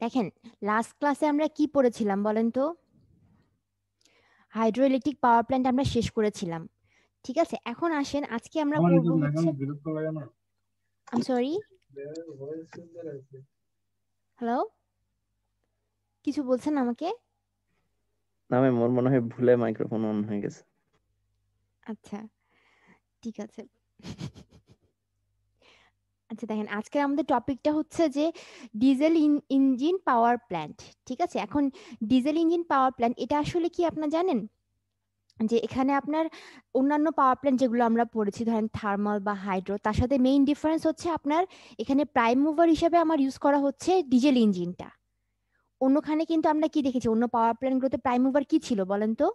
দেখেন লাস্ট ক্লাসে আমরা কি পড়েছিলাম বলেন তো? হাইড্রো ইলেকট্রিক পাওয়ার প্ল্যান্ট আমরা শেষ করেছিলাম। ঠিক আছে, এখন আসেন আজকে আমরা পড়বো হচ্ছে, আই এম সরি, হ্যালো, কিছু বলছেন আমাকে? না ম্যাম, ওর মনে হয় ভুলে মাইক্রোফোন অন হয়ে গেছে। আচ্ছা, ঠিক আছে। আচ্ছা দেখেন, আজকে আমাদের টপিকটা হচ্ছে যে ডিজেল ইঞ্জিন পাওয়ার প্ল্যান্ট। ঠিক আছে, এখন ডিজেল ইঞ্জিন পাওয়ার প্ল্যান্ট এটা আসলে কি আপনারা জানেন? যে এখানে আপনার অন্যান্য পাওয়ার প্ল্যান্ট যেগুলো আমরা পড়েছি, ধরেন থার্মাল বা হাইড্রো, তার সাথে মেইন ডিফারেন্স হচ্ছে আপনার এখানে প্রাইম মুভার হিসেবে আমার ইউজ করা হচ্ছে ডিজেল ইঞ্জিনটা। অন্যখানে কিন্তু আমরা কি দেখেছি, অন্য পাওয়ার প্ল্যান্টগুলোতে প্রাইম মুভার কি ছিল বলেন তো?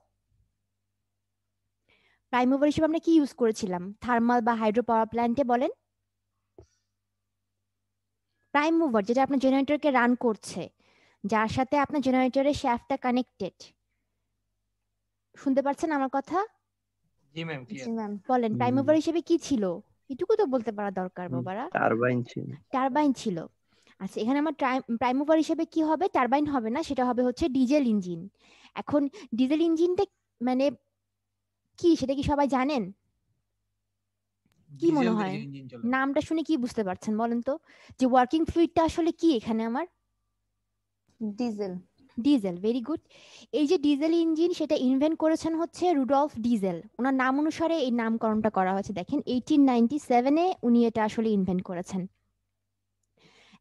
প্রাইম মুভার হিসেবে আমরা কি ইউজ করেছিলাম থার্মাল বা হাইড্রো পাওয়ার প্ল্যান্টে বলেন? প্রাইম মুভার যেটা আপনার জেনারেটরকে রান করছে, যার সাথে আপনার জেনারেটরের শ্যাফটটা কানেক্টেড। শুনতে পাচ্ছেন আমার কথা? জি ম্যাম, জি ক্লিয়ার। ম্যাম, বলেন প্রাইম মুভার হিসেবে কি ছিল? এটুকু তো বলতে পারা দরকার বাবারা। টারবাইন ছিল। টারবাইন ছিল। আচ্ছা, এখানে আমার প্রাইম মুভার হিসেবে কি হবে? টারবাইন হবে না, সেটা হবে হচ্ছে ডিজেল ইঞ্জিন। এখন ডিজেল ইঞ্জিনটা মানে কি, সেটা কি সবাই জানেন? কি মনে ডিজেল দিয়ে হয়? যে ইঞ্জিন চলে। নামটা শুনে কি বুঝতে পারছেন বলেন তো? যে ওয়ার্কিং ফ্লুইডটা আসলে কি এখানে আমার? ডিজেল। Diesel, very good. এই যে ডিজেল ইঞ্জিন, সেটা ইনভেন্ট করেছেন হচ্ছে রুডলফ ডিজেল। ওনার নাম অনুসারে এই নামকরণটা করা হয়েছে। দেখেন 1897-এ উনি এটা আসলে ইনভেন্ট করেছেন।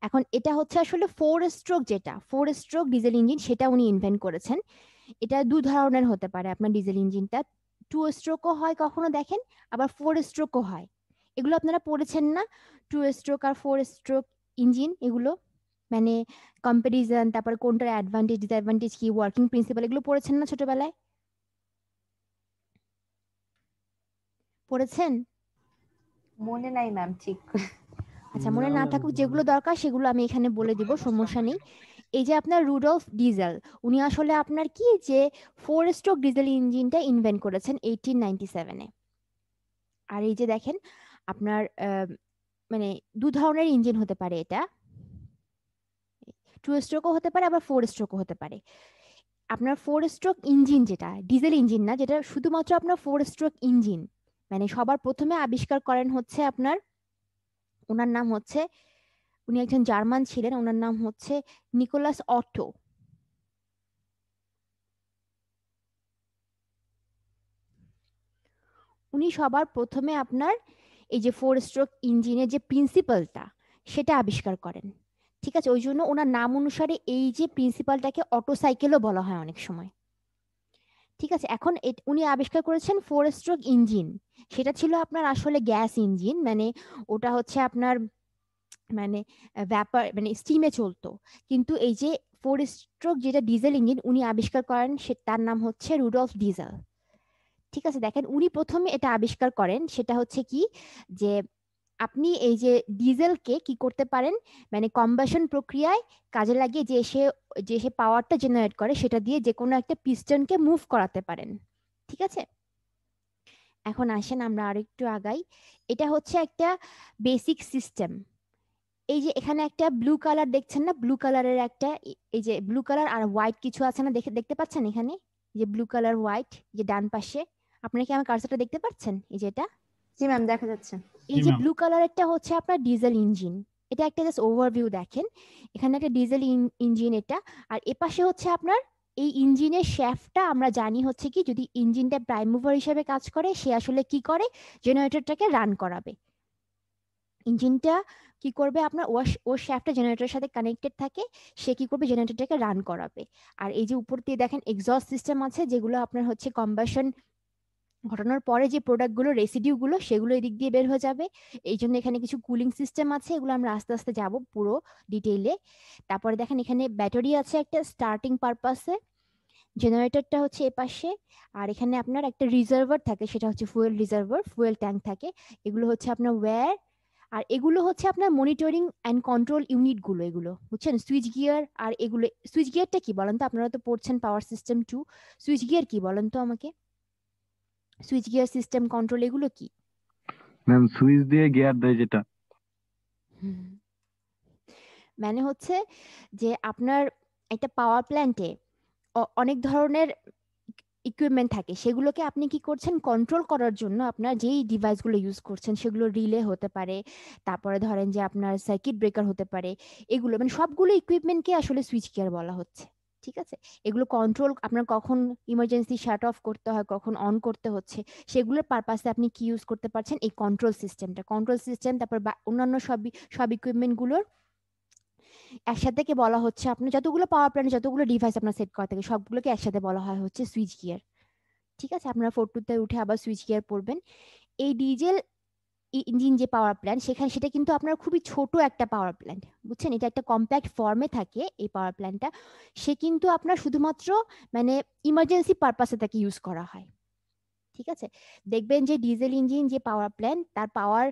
এখন এটা হচ্ছে আসলে 4 স্ট্রোক, যেটা 4 স্ট্রোক ডিজেল ইঞ্জিন সেটা উনি ইনভেন্ট করেছেন। এটা দু ধরনের হতে পারে আপনার ডিজেল ইঞ্জিনটা, 2 স্ট্রোকও হয় কখনো দেখেন, আবার 4 স্ট্রোকও হয়। এগুলো আপনারা পড়েছেন না? 2 স্ট্রোক আর 4 স্ট্রোক ইঞ্জিন, এগুলো মানে কম্পারিজন, তারপর কোনটার অ্যাডভান্টেজ ডিসঅ্যাডভান্টেজ কি, ওয়ার্কিং প্রিন্সিপাল, এগুলো পড়েছেন না ছোটবেলায়? পড়েছেন? মনে নাই ম্যাম ঠিক। আচ্ছা, মনে না থাকুক, যেগুলো দরকার সেগুলো আমি এখানে বলে দিব, সমস্যা নেই। এই যে আপনার রুডলফ ডিজেল, উনি আসলে আপনার কি যে 4 স্ট্রোক ডিজেল ইঞ্জিনটা ইনভেন্ট করেছেন 1897-এ। আর এই যে দেখেন আপনার মানে দু ধরনের ইঞ্জিন হতে পারে এটা, 2 স্ট্রোকও হতে পারে আবার 4 স্ট্রোকও হতে পারে। আপনার 4 স্ট্রোক ইঞ্জিন যেটা ডিজেল ইঞ্জিন না, যেটা শুধুমাত্র আপনার 4 স্ট্রোক ইঞ্জিন, মানে সবার প্রথমে আবিষ্কার করেন হচ্ছে আপনার, ওনার নাম হচ্ছে, উনি একজন জার্মান ছিলেন, ওনার নাম হচ্ছে নিকোলাস অটো। উনি সবার প্রথমে আপনার এই যে 4 স্ট্রোক ইঞ্জিনের যে প্রিন্সিপালটা সেটা আবিষ্কার করেন। ঠিক আছে, ওই জন্য ওনার নাম অনুসারে এই যে প্রিন্সিপালটাকে অটো সাইকেলও বলা হয় অনেক সময়। ঠিক আছে, এখন উনি আবিষ্কার করেছেন 4 স্ট্রোক ইঞ্জিন। সেটা ছিল আপনার আসলে গ্যাস ইঞ্জিন, মানে ওটা হচ্ছে আপনার মানে ব্যাপার মানে স্টিমে চলতো। কিন্তু এই যে 4 স্ট্রোক যেটা ডিজেল ইঞ্জিন উনি আবিষ্কার করেন, তার নাম হচ্ছে রুডলফ ডিজেল। ঠিক আছে, দেখেন উনি প্রথমে এটা আবিষ্কার করেন, সেটা হচ্ছে কি যে আপনি এই যে ডিজেলকে কি করতে পারেন, মানে কম্বাসন প্রক্রিয়ায় কাজে লাগিয়ে যে সে পাওয়ারটা জেনারেট করে সেটা দিয়ে যে কোনো একটা পিস্টনকে মুভ করাতে পারেন। ঠিক আছে, এখন আসেন আমরা আরেকটু আগাই। এটা হচ্ছে একটা বেসিক সিস্টেম। এই যে এখানে একটা ব্লু কালার দেখছেন না, ব্লু কালারের একটা এই যে ব্লু কালার আর হোয়াইট কিছু আছে না, দেখতে পাচ্ছেন এখানে যে ব্লু কালার হোয়াইট, যে ডান পাশে আপনারা কি আমার কার্সরটা দেখতে পাচ্ছেন? এই যে এটা, জি ম্যাম দেখা যাচ্ছে। এই যে ব্লু কালারেরটা হচ্ছে আপনার ডিজেল ইঞ্জিন। এটা একটা জাস্ট ওভারভিউ দেখেন, এখানে একটা ডিজেল ইঞ্জিন এটা। আর এপাশে হচ্ছে আপনার এই ইঞ্জিনের শ্যাফটটা, আমরা জানি হচ্ছে কি যদি ইঞ্জিনটা প্রাইম মুভার হিসেবে কাজ করে, সে আসলে কি করে, জেনারেটরটাকে রান করাবে। ইঞ্জিনটা কি করবে আপনার, ওর শ্যাফটটা জেনারেটরের সাথে কানেক্টেড থাকে, সে কি করবে জেনারেটরটাকে রান করাবে। আর এই যে উপর দিয়ে দেখেন এক্সস্ট সিস্টেম আছে, যেগুলো আপনার হচ্ছে কম্বাসন ঘটানোর পরে যে প্রোডাক্টগুলো রেসিডিউগুলো সেগুলো এদিক দিয়ে বের হয়ে যাবে। এই জন্য এখানে কিছু কুলিং সিস্টেম আছে, এগুলো আমরা আস্তে আস্তে যাব পুরো ডিটেইলে। তারপরে দেখেন এখানে ব্যাটারি আছে একটা স্টার্টিং পারপাসে, জেনারেটরটা হচ্ছে এপাশে। আর এখানে আপনার একটা রিজার্ভার থাকে, সেটা হচ্ছে ফুয়েল রিজার্ভার, ফুয়েল ট্যাঙ্ক থাকে। এগুলো হচ্ছে আপনার ওয়্যার। আর এগুলো হচ্ছে আপনার মনিটরিং অ্যান্ড কন্ট্রোল ইউনিটগুলো, এগুলো বুঝছেন, সুইচ গিয়ার। আর এগুলো সুইচ গিয়ারটা কি বলেন তো, আপনারা তো পড়ছেন পাওয়ার সিস্টেম 2, সুইচ গিয়ার কি বলেন তো আমাকে? সুইচ গিয়ার সিস্টেম কন্ট্রোল এগুলো কি? ম্যাম সুইচ দিয়ে গিয়ার দেয় যেটা। মানে হচ্ছে যে আপনার একটা পাওয়ার প্ল্যান্টে অনেক ধরনের ইকুইপমেন্ট থাকে, সেগুলোকে আপনি কি করছেন কন্ট্রোল করার জন্য আপনার যেই ডিভাইসগুলো ইউজ করছেন সেগুলো রিলে হতে পারে, তারপরে ধরেন যে আপনার সার্কিট ব্রেকার হতে পারে, এগুলো মানে সবগুলো ইকুইপমেন্টকে আসলে সুইচ গিয়ার বলা হচ্ছে। ঠিক আছে, এগুলো কন্ট্রোল আপনার কখন ইমার্জেন্সি শাট অফ করতে হয়, কখন অন করতে হচ্ছে, সেগুলোর পারপাসে আপনি কি ইউজ করতে পারছেন এই কন্ট্রোল সিস্টেম। তারপর অন্যান্য সব ইকুইপমেন্টগুলোর একসাথে বলা হচ্ছে আপনার যতগুলো পাওয়ার প্ল্যান্ট যতগুলো ডিভাইস আপনার সেট করা থাকে সবগুলোকে একসাথে বলা হয় হচ্ছে সুইচ গিয়ার। ঠিক আছে, আপনারা 4-2-তে উঠে আবার সুইচ গিয়ার পড়বেন। এই ডিজেল ইঞ্জিন যে পাওয়ার প্ল্যান্ট সেটা কিন্তু আপনার খুবই ছোট একটা পাওয়ার প্ল্যান্ট, বুঝছেন, এটা একটা কম্প্যাক্ট ফর্মে থাকে এই পাওয়ার প্ল্যান্টটা। সে কিন্তু আপনার শুধুমাত্র মানে ইমার্জেন্সি পারপাসে তাকে ইউজ করা হয়। ঠিক আছে, দেখবেন যে ডিজেল ইঞ্জিন যে পাওয়ার প্ল্যান্ট তার পাওয়ার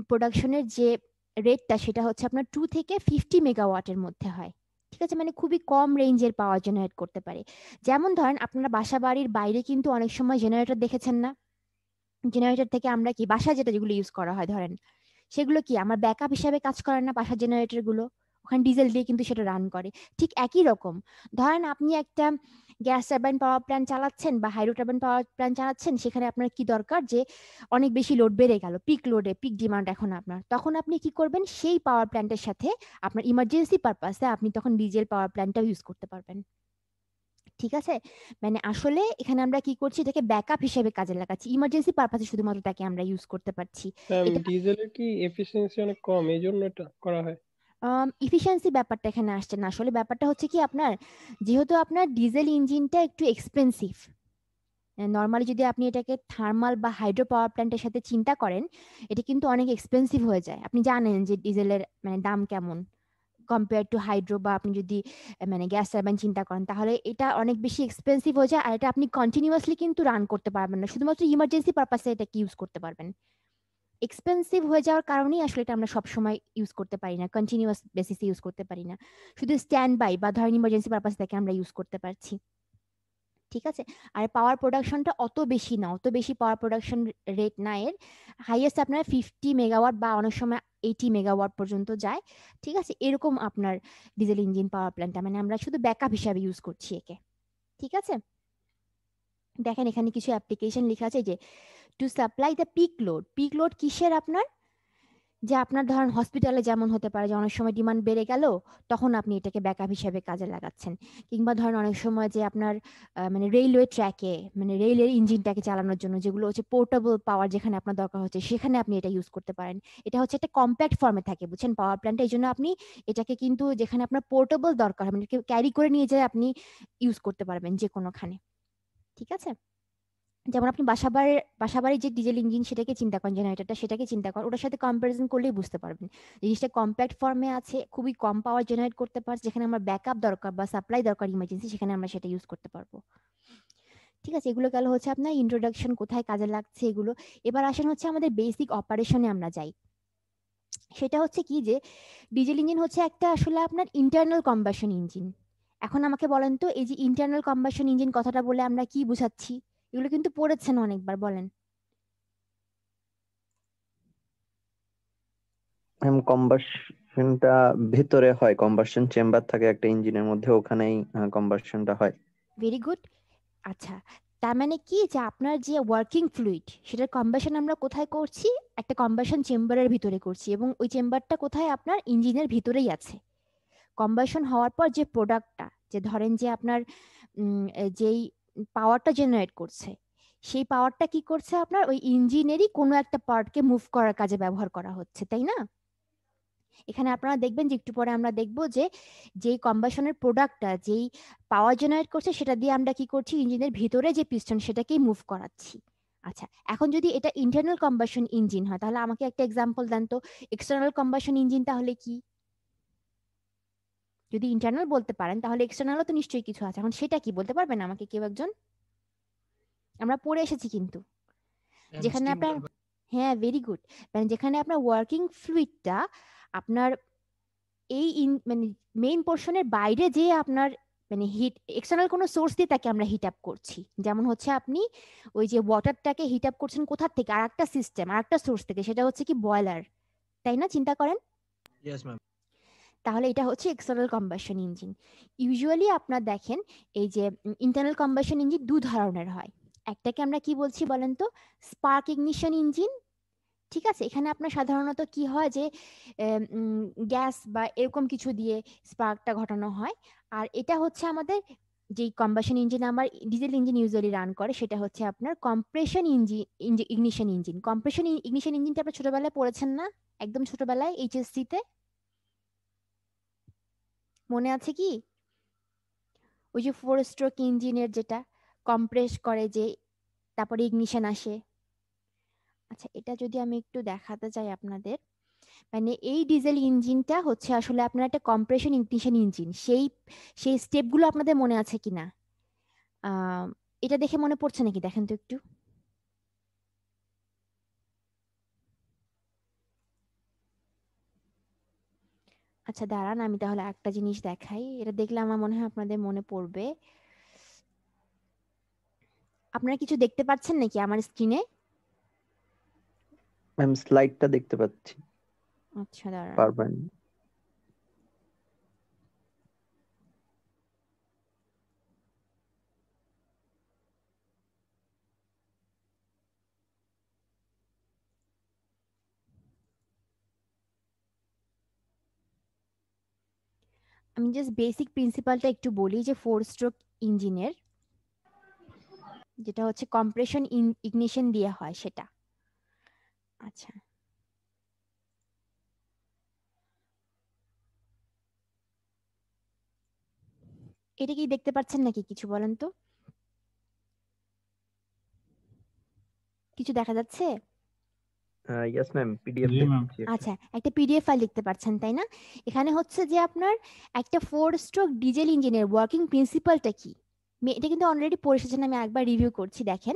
প্রোডাকশনের যে রেটটা সেটা হচ্ছে আপনার 2 থেকে 50 মেগাওয়াটের মধ্যে হয়। ঠিক আছে, মানে খুবই কম রেঞ্জের পাওয়ার জেনারেট করতে পারে। যেমন ধরেন আপনারা বাসা বাড়ির বাইরে কিন্তু অনেক সময় জেনারেটর দেখেছেন না? জেনারেটর থেকে আমরা কি বাসায় যেগুলো ইউজ করা হয় ধরেন সেগুলো কি আমার ব্যাকআপ হিসাবে কাজ করে না? বাসার জেনারেটর গুলো ওখানে ডিজেল দিয়ে কিন্তু সেটা রান করে। ঠিক একই রকম ধরেন আপনি একটা গ্যাস টারবাইন পাওয়ার প্ল্যান্ট চালাচ্ছেন বা হাইড্রো টারবাইন পাওয়ার প্ল্যান্ট চালাচ্ছেন, সেখানে আপনার কি দরকার যে অনেক বেশি লোড বেড়ে গেল, পিক ডিমান্ড এখন আপনার, তখন আপনি কি করবেন সেই পাওয়ার প্ল্যান্টের সাথে আপনার ইমার্জেন্সি পারপাসে আপনি তখন ডিজেল পাওয়ার প্ল্যান্টটা ইউজ করতে পারবেন। ঠিক আছে, মানে আসলে এখানে আমরা কি করছি, এটাকে ব্যাকআপ হিসেবে কাজে লাগাচ্ছি, ইমার্জেন্সি পারপাসে শুধুমাত্র তাকে আমরা ইউজ করতে পারছি। এটা ডিজেলের কি এফিসিয়েন্সি অনেক কম, এই জন্য এটা করা হয়? ইফিসিয়েন্সি ব্যাপারটা এখানে আসছে না, আসলে ব্যাপারটা হচ্ছে কি আপনার যেহেতু আপনার ডিজেল ইঞ্জিনটা একটু এক্সপেন্সিভ, নর্মালি যদি আপনি এটাকে থার্মাল বা হাইড্রো পাওয়ার প্ল্যান্টের সাথে চিন্তা করেন এটা কিন্তু অনেক এক্সপেন্সিভ হয়ে যায়। আপনি জানেন যে ডিজেলের মানে দাম কেমন কম্পেয়ার টু হাইড্রো, বা আপনি যদি মানে গ্যাস টারবাইন চিন্তা করেন তাহলে এটা অনেক বেশি এক্সপেন্সিভ হয়ে যায়, আর এটা আপনি কন্টিনিউয়াসলি কিন্তু রান করতে পারবেন না, শুধুমাত্র ইমার্জেন্সি পারপাসে এটাকে ইউজ করতে পারবেন। এক্সপেন্সিভ হয়ে যাওয়ার কারণেই আসলে এটা আমরা সবসময় ইউজ করতে পারি না, কন্টিনিউয়াস বেসিসে ইউজ করতে পারি না, শুধু স্ট্যান্ড বাই বা ধরেন ইমার্জেন্সি পারপাসে তাকে আমরা ইউজ করতে পারছি। ঠিক আছে, আর পাওয়ার প্রোডাকশনটা অত বেশি পাওয়ার প্রোডাকশন রেট না এর, হাইয়েস্ট আপনার 50 মেগাওয়াট বা অনেক সময় 80 মেগাওয়াট পর্যন্ত যায়। ঠিক আছে, এরকম আপনার ডিজেল ইঞ্জিন পাওয়ার প্ল্যান্টটা মানে আমরা শুধু ব্যাকআপ হিসাবে ইউজ করছি একে। ঠিক আছে, দেখেন এখানে কিছু অ্যাপ্লিকেশন লেখা আছে যে to supply the peak load কিসের আপনার, যে আপনার ধরেন হসপিটালে যেমন হতে পারে যে অনেক সময় ডিমান্ড বেড়ে গেল তখন আপনি এটাকে ব্যাকআপ হিসেবে কাজে লাগাচ্ছেন, কিংবা ধরেন অনেক সময় যে আপনার মানে রেলওয়ে ট্র্যাকে মানে রেলের ইঞ্জিনটাকে চালানোর জন্য যেগুলো হচ্ছে পোর্টেবল পাওয়ার যেখানে আপনার দরকার হচ্ছে সেখানে আপনি এটা ইউজ করতে পারেন। এটা হচ্ছে একটা কম্প্যাক্ট ফর্মে থাকে, বুঝছেন, পাওয়ার প্ল্যান্টে, এই জন্য আপনি এটাকে কিন্তু যেখানে আপনার পোর্টেবল দরকার হয় মানে ক্যারি করে নিয়ে যায় আপনি ইউজ করতে পারবেন যে কোনোখানে। ঠিক আছে, যেমন আপনি বাসাবাড়ির যে ডিজেল ইঞ্জিন সেটাকে চিন্তা করেন, জেনারেটরটা সেটাকে চিন্তা করেন, ওটার সাথে কম্পারিজন করলেই বুঝতে পারবেন জিনিসটা কম্প্যাক্ট ফর্মে আছে, খুবই কম পাওয়ার জেনারেট করতে পারছে, যেখানে আমার ব্যাকআপ দরকার বা সাপ্লাই দরকার ইমার্জেন্সি সেখানে আমরা সেটা ইউজ করতে পারবো। ঠিক আছে, এগুলো গেল হচ্ছে আপনার ইন্ট্রোডাকশন কোথায় কাজে লাগছে এগুলো। এবার আসেন হচ্ছে আমাদের বেসিক অপারেশনে আমরা যাই। সেটা হচ্ছে কি যে ডিজেল ইঞ্জিন হচ্ছে একটা আসলে আপনার ইন্টারনাল কম্বাশন ইঞ্জিন। এখন আমাকে বলেন তো এই যে ইন্টারনাল কম্বাশন ইঞ্জিন কথাটা বলে আমরা কি বুঝাচ্ছি? এগুলো কিন্তু পড়েছেন অনেকবার, বলেন। কম্বাসশনটা ভিতরে হয়, কম্বাসশন চেম্বার থাকে একটা ইঞ্জিনের মধ্যে, ওখানেই কম্বাসশনটা হয়। Very good. আচ্ছা, তার মানে কি যে আপনার যে ওয়ার্কিং ফ্লুইড সেটার কম্বাশন আমরা কোথায় করছি? একটা কম্বাশন চেম্বারের ভিতরে করছি, এবং ওই চেম্বারটা কোথায়? আপনার ইঞ্জিনের ভিতরেই আছে। কম্বাশন হওয়ার পর যে প্রোডাক্টটা, যে ধরেন যে আপনার যেই পাওয়ারটা জেনারেট করছে সেই পাওয়ারটা কি করছে? আপনার ওই ইঞ্জিনেরই কোনো একটা পার্টকে মুভ করার কাজে ব্যবহার করা হচ্ছে, তাই না? এখানে আপনারা দেখবেন যে একটু পরে আমরা দেখব যে যেই কম্বাশনের প্রোডাক্টটা যেই পাওয়ার জেনারেট করছে সেটা দিয়ে আমরা কি করছি? ইঞ্জিনের ভিতরে যে পিস্টন সেটাকেই মুভ করাচ্ছি। আচ্ছা, এখন যদি এটা ইন্টারনাল কম্বাশন ইঞ্জিন হয় তাহলে আমাকে একটা এক্সাম্পল দেন তো। এক্সটার্নাল কম্বাশন ইঞ্জিন তাহলে কি? যদি ইন্টারনাল বলতে পারেন তাহলে এক্সটার্নালও তো নিশ্চয়ই কিছু আছে, এখন সেটা কি বলতে পারবেন আমাকে কেউ একজন? আমরা পড়ে এসেছি কিন্তু যেখানে আপনার, হ্যাঁ ভেরি গুড, মানে যেখানে আপনার ওয়ার্কিং ফ্লুইডটা আপনার এই মানে মেইন পোর্শনের বাইরে যে আপনার মানে হিট এক্সটার্নাল কোনো সোর্স দিয়ে তাকে আমরা হিট আপ করছি। যেমন হচ্ছে আপনি ওই যে ওয়াটারটাকে হিট আপ করছেন কোথা থেকে? আর একটা সিস্টেম, আর একটা সোর্স থেকে, সেটা হচ্ছে কি বয়লার, তাই না? চিন্তা করেন। তাহলে এটা হচ্ছে এক্সটার্নাল কম্বাসন ইঞ্জিন। ইউজুয়ালি আপনার দেখেন এই যে ইন্টারনাল কম্বাসন ইঞ্জিন দু ধরনের হয়। একটাকে আমরা কি বলছি বলেন তো, স্পার্ক ইগনিশন ইঞ্জিন। ঠিক আছে, এখানে আপনার সাধারণত কি হয় যে গ্যাস বা এরকম কিছু দিয়ে স্পার্কটা ঘটানো হয়। আর এটা হচ্ছে আমাদের যেই কম্বাসন ইঞ্জিন আমার ডিজেল ইঞ্জিন ইউজুয়ালি রান করে, সেটা হচ্ছে আপনার compression ignition engine. Compression ignition ইঞ্জিনটা আপনার ছোটবেলায় পড়েছেন না, একদম ছোটবেলায় এইচএসসি তে, মনে আছে কি? ওই যে 4 স্ট্রোক ইঞ্জিনের যেটা কম্প্রেস করে যে তারপরে ইগনিশন আসে। আচ্ছা, এটা যদি আমি একটু দেখাতে চাই আপনাদের, মানে এই ডিজেল ইঞ্জিনটা হচ্ছে আসলে আপনার একটা কম্প্রেশন ইগনিশন ইঞ্জিন। সেই স্টেপগুলো আপনাদের মনে আছে কিনা এটা দেখে মনে পড়ছে নাকি, দেখেন তো একটু। আচ্ছা দাঁড়ান, আমি তাহলে একটা জিনিস দেখাই, এটা দেখলে আমার মনে হয় আপনাদের মনে পড়বে। আপনারা কিছু দেখতে পাচ্ছেন নাকি আমার স্ক্রিনে? ম্যাম স্লাইডটা দেখতে পাচ্ছি। আচ্ছা দাঁড়ান, পারবেন? আমি জাস্ট বেসিক প্রিন্সিপালটা একটু বলি যে 4 স্ট্রোক ইঞ্জিনের যেটা হচ্ছে কম্প্রেশন ইগনিশন দিয়ে হয় সেটা। আচ্ছা, এটা কি দেখতে পাচ্ছেন নাকি কিছু বলেন তো? কিছু দেখা যাচ্ছে? ইয়েস ম্যাম, পিডিএফ জি ম্যাম। দেখছি একটা। আচ্ছা, একটা পিডিএফ ফাইল দেখতে পাচ্ছেন তাই না? এখানে হচ্ছে যে আপনার একটা 4 স্ট্রোক ডিজেল ইঞ্জিনের ওয়ার্কিং প্রিন্সিপালটা কি, এটা কিন্তু অলরেডি পড়ে এসেছেন, আমি একবার রিভিউ করছি। দেখেন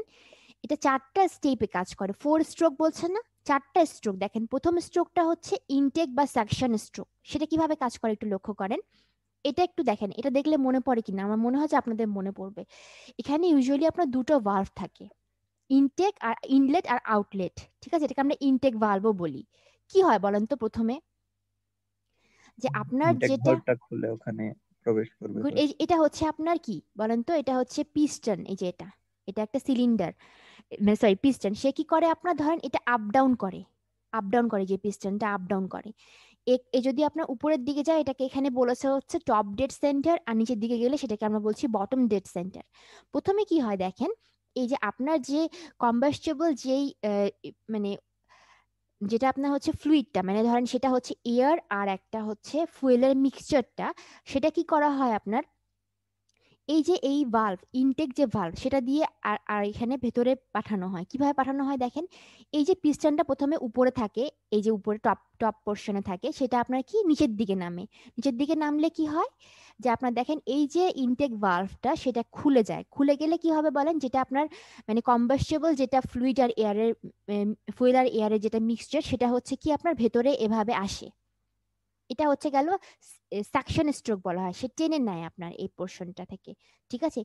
এটা 4টা স্টেপে কাজ করে। 4 স্ট্রোক বলছেন না, 4টা স্ট্রোক। দেখেন প্রথম স্ট্রোকটা হচ্ছে ইনটেক বা সাকশন স্ট্রোক। সেটা কিভাবে কাজ করে একটু লক্ষ্য করেন। এটা একটু দেখেন, এটা দেখলে মনে পড়ে কিনা, আমার মনে হয় যে আপনাদের মনে পড়বে। এখানে ইউজুয়ালি আপনার দুটো ভালভ থাকে, ইনটেক আর ইনলেট আর আউটলেট। ঠিক আছে, এটাকে আমরা ইনটেক ভালভও বলি। কি হয় বলেন তো প্রথমে, যে আপনার ইনটেক যেটা ভালভটা খুলে ওখানে প্রবেশ করবে গুড, বাস। এটা হচ্ছে আপনার কি বলেন তো, এটা হচ্ছে পিস্টন। এই যে এটা এটা একটা সিলিন্ডার, সরি পিস্টন। সে কি করে আপনার ধরেন এটা আপ ডাউন করে, আপ ডাউন করে, যে পিস্টনটা আপ ডাউন করে। এ যদি আপনার উপরের দিকে যায়, এটাকে এখানে বলেছে হচ্ছে টপ ডেড সেন্টার, আর নিচের দিকে গেলে সেটাকে আমরা বলছি বটম ডেড সেন্টার। প্রথমে কি হয় দেখেন, এই যে আপনার যে কম্বাস্টেবল যেই মানে যেটা আপনার হচ্ছে ফ্লুইডটা, মানে ধরেন সেটা হচ্ছে এয়ার আর একটা হচ্ছে ফুয়েলের মিক্সচারটা, সেটা কি করা হয় আপনার এই যে এই ভালভ, ইনটেক যে ভালভ সেটা দিয়ে আর আর এখানে ভেতরে পাঠানো হয়। কিভাবে পাঠানো হয় দেখেন, এই যে পিস্টনটা প্রথমে উপরে থাকে, এই যে উপরে টপ টপ পোর্শনে থাকে, সেটা আপনার কি নিচের দিকে নামে। নিচের দিকে নামলে কি হয়, যে আপনার দেখেন এই যে ইনটেক ভালভটা সেটা খুলে যায়। খুলে গেলে কি হবে বলেন, যেটা আপনার মানে কম্বাস্টেবল যেটা ফ্লুইড আর এয়ারের ফুয়েল আর এয়ারের যেটা মিক্সচার, সেটা হচ্ছে কি আপনার ভেতরে এভাবে আসে। এটা হচ্ছে গেল সাকশন স্ট্রোক বলা হয়, সে টেনে নেয় আপনার এই পোর্শনটা থেকে। ঠিক আছে,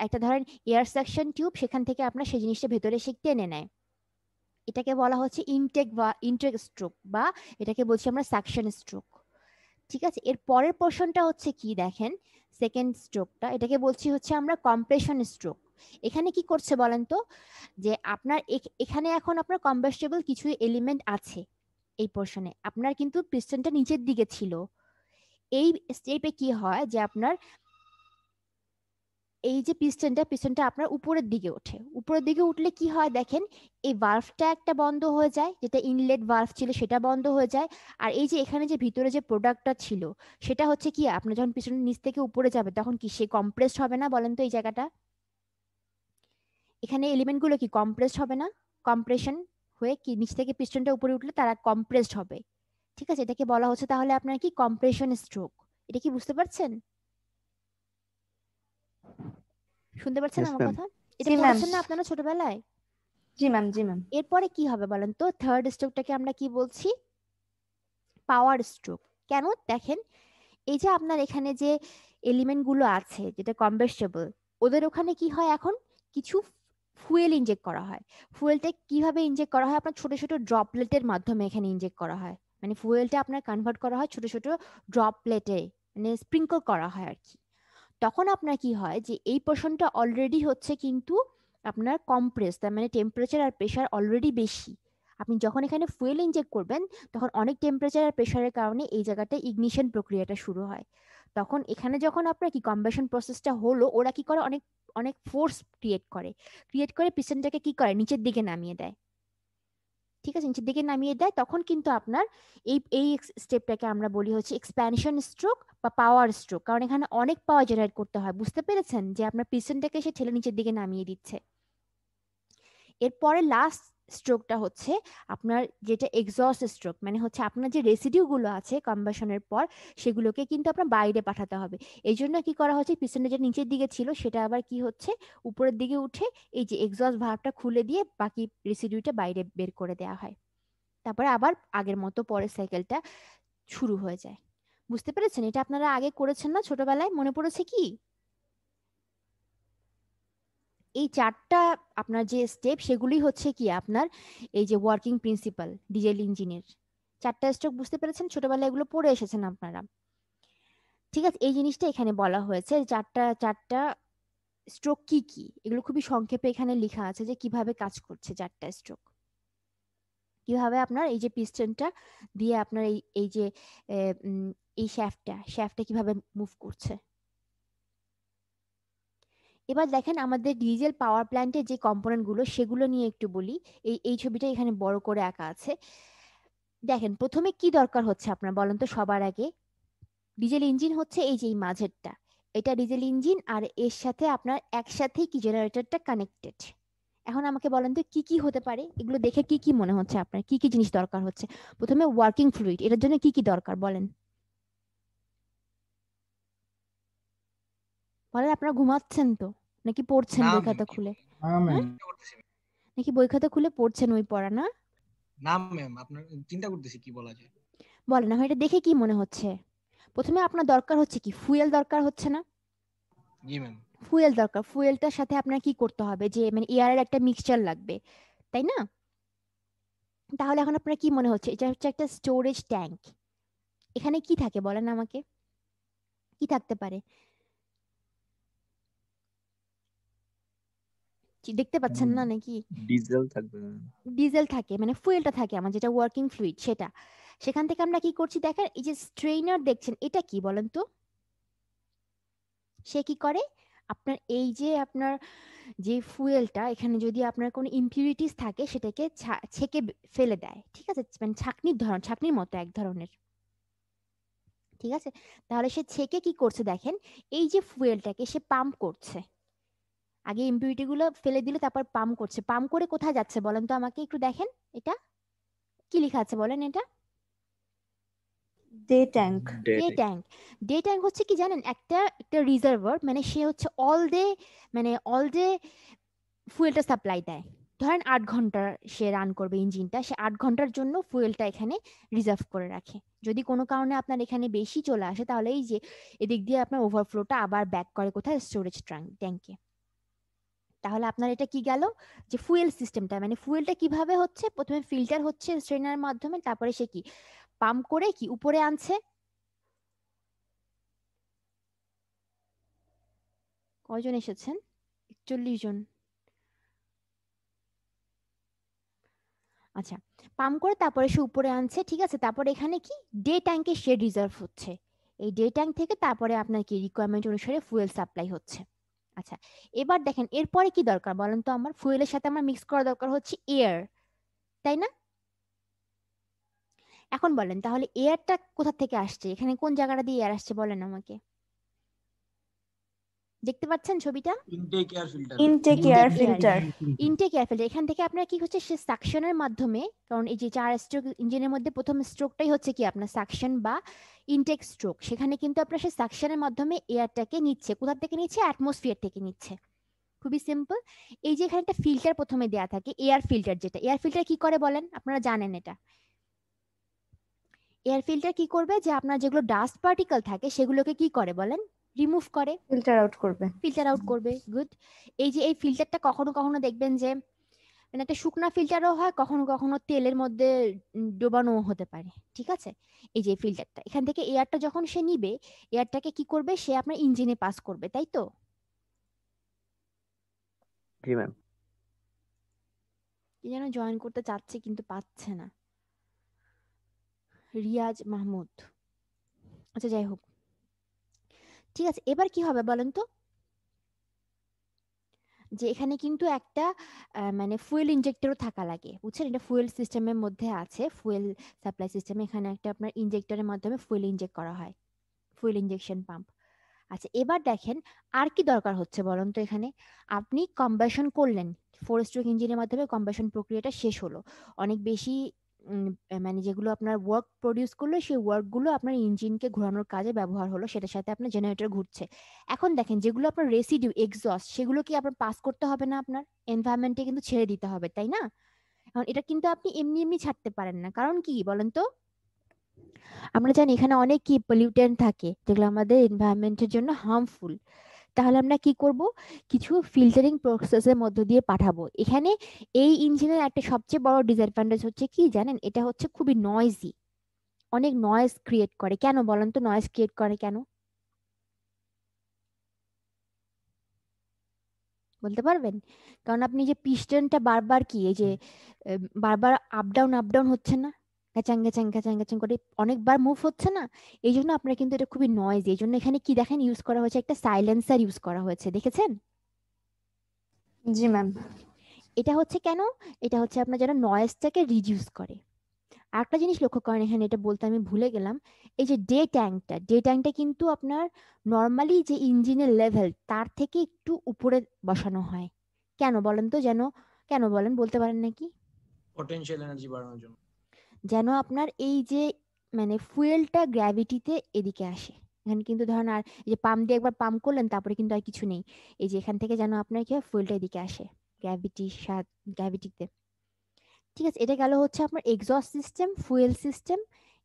একটা ধরেন এয়ার সাকশন টিউব, সেখান থেকে আপনার সেই জিনিসটা ভেতরে সে টেনে নেয়। এটাকে বলা হচ্ছে ইনটেক বা ইনটেক স্ট্রোক, বা এটাকে বলছি আমরা সাকশন স্ট্রোক। ঠিক আছে, এর পরের পোর্শনটা হচ্ছে কি দেখেন, সেকেন্ড স্ট্রোকটা, এটাকে বলছি হচ্ছে আমরা কম্প্রেশন স্ট্রোক। এখানে কি করছে বলেন তো, যে আপনার এখানে এখন আপনার কম্বাস্টেবল কিছু এলিমেন্ট আছে এই পোর্শনে, আপনার কিন্তু পিস্টনটা নিচের দিকে ছিল। এই স্টেপে কি হয় যে আপনার এই যে পিস্টনটা আপনার উপরের দিকে ওঠে। উপরের দিকে উঠলে কি হয় দেখেন, এই ভালভটা একটা বন্ধ হয়ে যায়, যেটা ইনলেট ভালভ ছিল সেটা বন্ধ হয়ে যায়। আর এই যে এখানে যে ভিতরে যে প্রোডাক্টটা ছিল, সেটা হচ্ছে কি আপনার যখন পিস্টন নিচ থেকে উপরে যাবে তখন কি সে কম্প্রেসড হবে না বলেন তো? এই জায়গাটা এখানে এলিমেন্টগুলো কি কম্প্রেসড হবে না? কম্প্রেশন হয়ে কি নিচ থেকে পিস্টনটা উপরে উঠলে তারা কম্প্রেসড হবে। ঠিক আছে, এটাকে বলা হচ্ছে তাহলে আপনার কি কম্প্রেশন স্ট্রোক। এটা কি বুঝতে পারছেন? শুনতে পাচ্ছেন ইয়েস আমার ম্যাম। কথা? এটা জি ম্যাম। পড়েছেন না আপনারা ছোটবেলায়? জি ম্যাম, জি ম্যাম। এরপরে কি হবে বলেন তো, থার্ড স্ট্রোকটাকে আমরা কি বলছি? পাওয়ার স্ট্রোক। কেন দেখেন, এই যে আপনার এখানে যে এলিমেন্ট গুলো আছে যেটা কম্বাস্টেবল, ওদের ওখানে কি হয় এখন কিছু ফুয়েল ইনজেক্ট করা হয়। ফুয়েলটা কিভাবে ইনজেক্ট করা হয়, আপনার ছোট ছোট ড্রপলেটের মাধ্যমে এখানে ইনজেক্ট করা হয়। মানে ফুয়েলটা আপনার কনভার্ট করা হয় ছোট ছোট ড্রপলেটে, মানে স্প্রিঙ্কল করা হয় আর কি। তখন আপনার কি হয় যে এই পোর্শনটা অলরেডি হচ্ছে কিন্তু আপনার কম্প্রেস, তার মানে টেম্পারেচার আর প্রেশার অলরেডি বেশি। আপনি যখন এখানে ফুয়েল ইনজেক্ট করবেন তখন অনেক টেম্পারেচার আর প্রেশারের কারণে এই জায়গাটা ইগনিশন প্রক্রিয়াটা শুরু হয়। তখন এখানে যখন আপনার কি কম্বাশন প্রসেসটা হলো, ওরা কি করে অনেক অনেক ফোর্স ক্রিয়েট করে পিস্টনটাকে কি করে নিচের দিকে নামিয়ে দেয়। ঠিক আছে, নিচের দিকে নামিয়ে দেয়। তখন কিন্তু আপনার এই এই স্টেপটাকে আমরা বলি হচ্ছে এক্সপ্যানশন স্ট্রোক বা পাওয়ার স্ট্রোক, কারণ এখানে অনেক পাওয়ার জেনারেট করতে হয়। বুঝতে পেরেছেন যে আপনার পিস্টনটাকে সে ঠেলে নিচের দিকে নামিয়ে দিচ্ছে। এরপরে লাস্ট স্ট্রোকটা হচ্ছে আপনার যেটা এক্সস্ট স্ট্রোক, মানে হচ্ছে আপনার যে রেসিডিউগুলো আছে কম্বাশনের পর সেগুলোকে কিন্তু আপনার বাইরে পাঠাতে হবে। এই জন্য কি করা হচ্ছে, পিছনে যে নিচের দিকে ছিল সেটা আবার কি হচ্ছে উপরের দিকে উঠে এই যে এক্সস্ট ভাল্বটা খুলে দিয়ে বাকি রেসিডিউটা বাইরে বের করে দেওয়া হয়। তারপরে আবার আগের মতো পরের সাইকেলটা শুরু হয়ে যায়। বুঝতে পেরেছেন? এটা আপনারা আগে করেছেন না ছোটবেলায়, মনে পড়েছে কি? এই চারটা আপনার যে স্টেপ সেগুলি হচ্ছে কি আপনার এই যে ওয়ার্কিং প্রিন্সিপাল ডিজেল ইঞ্জিনের চারটা স্ট্রোক। বুঝতে পেরেছেন? ছোটবেলায় এগুলো পড়ে এসেছেন আপনারা। ঠিক আছে, এই জিনিসটা এখানে বলা হয়েছে চারটা চারটা স্ট্রোক কি কি, এগুলো খুবই সংক্ষেপে এখানে লেখা আছে যে কিভাবে কাজ করছে চারটা স্ট্রোক, কিভাবে আপনার এই যে পিস্টনটা দিয়ে আপনার এই এই যে এই শ্যাফটটা কিভাবে মুভ করছে। এবার দেখেন আমাদের ডিজেল পাওয়ার প্ল্যান্টের যে কম্পোনেন্ট গুলো সেগুলো নিয়ে একটু বলি। এই ছবিটা এখানে বড় করে আঁকা আছে। দেখেন প্রথমে কি দরকার হচ্ছে আপনার বলেন তো। সবার আগে ডিজেল ইঞ্জিন হচ্ছে এই যে এই মাঝেরটা, এটা ডিজেল ইঞ্জিন, আর এর সাথে আপনার একসাথেই কি জেনারেটরটা কানেক্টেড। এখন আমাকে বলেন তো কি কি হতে পারে, এগুলো দেখে কি কি মনে হচ্ছে আপনার, কি কি জিনিস দরকার হচ্ছে? প্রথমে ওয়ার্কিং ফ্লুইড, এটার জন্য কি কি দরকার বলেন বলেন। আপনারা ঘুমাচ্ছেন তো নাকি পড়ছেন না বই ম্যাম, খাতা কি খুলে? বলেন? হ্যাঁ ম্যাম। চিন্তা করতেছি ম্যাম। নাকি বই খাতা খুলে পড়ছেন ওই পড়া না? না ম্যাম, আপনার চিন্তা করতেছি কি বলা যায়। বলেন এখন এটা দেখে কি মনে হচ্ছে? প্রথমে আপনার দরকার হচ্ছে কি ফুয়েল দরকার হচ্ছে না? জি ম্যাম। ফুয়েল দরকার। ফুয়েলটার সাথে আপনার কি করতে হবে যে মানে এয়ারের একটা মিক্সচার লাগবে, তাই না? তাহলে এখন আপনার কি মনে হচ্ছে এটা হচ্ছে একটা স্টোরেজ ট্যাঙ্ক। এখানে কি থাকে বলেন আমাকে, কি থাকতে পারে? দেখতে পাচ্ছেন না নাকি? ডিজেল থাকবে। ডিজেল থাকে, মানে ফুয়েলটা থাকে আমার যেটা ওয়ার্কিং ফ্লুইড সেটা। সেখান থেকে আমরা কি করছি দেখেন, এই যে স্ট্রেইনার দেখছেন এটা কি বলেন তো? সে কি করে আপনার এই যে আপনার যে ফুয়েলটা এখানে যদি আপনার কোনো ইমপিউরিটিস থাকে সেটাকে ছেঁকে ফেলে দেয়। ঠিক আছে, মানে ছাঁকনির মতো এক ধরনের। ঠিক আছে, তাহলে সে ছেঁকে কি করছে দেখেন, এই যে ফুয়েলটাকে সে পাম্প করছে। আগে ইমপিউরিটি গুলো ফেলে দিলে তারপর পাম্প করছে। পাম্প করে কোথায় যাচ্ছে বলেন তো আমাকে একটু দেখেন। এটা কি লেখা আছে বলেন? এটা day tank. Day tank. Day tank হচ্ছে কি জানেন, একটা একটা রিজার্ভার, মানে সে হচ্ছে অল ডে ফুয়েলটা সাপ্লাই দেয়। ধরেন 8 ঘন্টা সে রান করবে ইঞ্জিনটা, সে 8 ঘন্টার জন্য ফুয়েলটা এখানে রিজার্ভ করে রাখে। যদি কোনো কারণে আপনার এখানে বেশি চলে আসে তাহলে এই যে এদিক দিয়ে আপনার ওভারফ্লোটা আবার ব্যাক করে কোথায়, স্টোরেজ ট্যাঙ্কে। তাহলে আপনার এটা কি গেল যে ফুয়েল সিস্টেমটা, মানে ফুয়েলটা কিভাবে হচ্ছে, প্রথমে ফিল্টার হচ্ছে স্ট্রেনার মাধ্যমে, তারপরে সে কি পাম্প করে কি উপরে আনছে। কয়জন এসেছেন? 41 জন। আচ্ছা, পাম্প করে তারপরে সে উপরে আনছে। ঠিক আছে, তারপরে এখানে কি ডে ট্যাঙ্কে সে রিজার্ভ হচ্ছে। এই ডে ট্যাঙ্ক থেকে তারপরে আপনার কি রিকোয়ারমেন্ট অনুসারে ফুয়েল সাপ্লাই হচ্ছে। আচ্ছা, এবার দেখেন এরপরে কি দরকার বলেন তো। আমার ফুয়েলের সাথে আমার মিক্স করা দরকার হচ্ছে এয়ার, তাই না? এখন বলেন তাহলে এয়ারটা কোথা থেকে আসছে, এখানে কোন জায়গাটা দিয়ে এয়ার আসছে বলেন আমাকে। দেখতে পাচ্ছেন ছবিটা? Intake air filter. Intake air filter. Intake air filter. এখান থেকে আপনার কি হচ্ছে, সে সাকশনের মাধ্যমে, কারণ এই যে 4 স্ট্রোক ইঞ্জিনের মধ্যে প্রথম স্ট্রোকটাই হচ্ছে কি আপনার সাকশন বা ইনটেক স্ট্রোক। সেখানে কিন্তু আপনার সে সাকশনের মাধ্যমে এয়ারটাকে নিচ্ছে। কোথা থেকে নিচ্ছে? অ্যাটমসফিয়ার থেকে নিচ্ছে। খুবই সিম্পল। এই যে এখানে একটা ফিল্টার প্রথমে দেয়া থাকে, এয়ার ফিল্টার। যেটা এয়ার ফিল্টার কি করে বলেন, আপনারা জানেন এটা? এয়ার ফিল্টার কি করবে যে আপনার যেগুলো ডাস্ট পার্টিকেল থাকে সেগুলোকে কি করে বলেন, রিমুভ করে, ফিল্টার আউট করবে। ফিল্টার আউট করবে। গুড। এই যে এই ফিল্টারটা কখনো কখনো দেখবেন যে মানে একটা শুকনা ফিল্টারও হয়, কখনো কখনো তেলের মধ্যে ডোবানো হতে পারে। ঠিক আছে, এই যে ফিল্টারটা, এখান থেকে এয়ারটা যখন সে নিবে, এয়ারটাকে কি করবে, সে আপনার ইঞ্জিনে পাস করবে, তাই তো? জি ম্যাম। কি যেন জয়েন করতে চাচ্ছে কিন্তু পাচ্ছে না, রিয়াজ মাহমুদ। আচ্ছা যাই হোক, ঠিক আছে, এবার কি হবে বলেন তো, যে এখানে কিন্তু একটা মানে ফুয়েল ইনজেক্টরও থাকা লাগে, বুঝছেন? এটা ফুয়েল সিস্টেমের মধ্যে আছে, ফুয়েল সাপ্লাই সিস্টেম। এখানে একটা আপনার ইনজেক্টরের মাধ্যমে ফুয়েল ইনজেক্ট করা হয়, ফুয়েল ইনজেকশন পাম্প। আচ্ছা এবার দেখেন আর কি দরকার হচ্ছে বলুন তো। এখানে আপনি কম্বাশন করলেন, 4 স্ট্রোক ইঞ্জিনের মাধ্যমে কম্বাশন প্রক্রিয়াটা শেষ হলো, অনেক বেশি মানে যেগুলো আপনার ওয়ার্ক প্রডিউস করলো, সেই ওয়ার্কগুলো আপনার ইঞ্জিনকে ঘোরানোর কাজে ব্যবহার হলো, সেটার সাথে আপনার জেনারেটর ঘুরছে। এখন দেখেন যেগুলো আপনার রেসিডিউ এক্সস্ট, সেগুলো কি আপনার পাস করতে হবে না? আপনার এনভায়রনমেন্টে কিন্তু ছেড়ে দিতে হবে, তাই না? এখন এটা কিন্তু আপনি এমনি এমনি ছাড়তে পারেন না, কারণ কি বলেন তো, আমরা জানি এখানে অনেক কি পলিউটেন্ট থাকে যেগুলো আমাদের এনভায়রনমেন্টের জন্য হার্মফুল। তাহলে আমরা কি করব, কিছু ফিল্টারিং প্রসেসের মধ্য দিয়ে পাঠাবো। এখানে এই ইঞ্জিনের একটা সবচেয়ে বড় ডিসঅ্যাডভান্টেজ হচ্ছে কি জানেন, এটা হচ্ছে খুবই নয়েজি, অনেক নয়েজ ক্রিয়েট করে। কেন বলেন তো নয়েজ ক্রিয়েট করে কেন, বলতে পারবেন? কারণ আপনি যে পিস্টনটা বারবার কি এই যে বারবার আপ ডাউন হচ্ছে না, গ্যাচাং গ্যাচাং গ্যাচাং গ্যাচাং করে অনেকবার মুভ হচ্ছে না, এই জন্য আপনার কিন্তু এটা খুবই নয়েজি। এই জন্য এখানে কি দেখেন ইউজ করা হয়েছে, একটা সাইলেন্সার ইউজ করা হয়েছে, দেখেছেন? জি ম্যাম। এটা হচ্ছে কেন, এটা হচ্ছে আপনার যেন নয়েজটাকে রিডিউস করে। আরেকটা জিনিস লক্ষ্য করেন এখানে, এটা বলতে আমি ভুলে গেলাম, এই যে ডে ট্যাঙ্কটা কিন্তু আপনার নর্মালি যে ইঞ্জিনের লেভেল তার থেকে একটু উপরে বসানো হয়। কেন বলেন তো, যেন, কেন বলেন, বলতে পারেন নাকি? পটেনশিয়াল এনার্জি বাড়ানোর জন্য। যেন আপনার এই যে মানে ফুয়েলটা গ্র্যাভিটিতে এদিকে আসে। এখানে কিন্তু ধরেন আর এই যে পাম্প দিয়ে একবার পাম্প করলেন তারপরে কিন্তু আর কিছু নেই, এই যে এখান থেকে যেন আপনার কি হয়, ফুয়েলটা এদিকে আসে গ্র্যাভিটিতে। ঠিক আছে, এটা গেল হচ্ছে আপনার exhaust system, fuel system,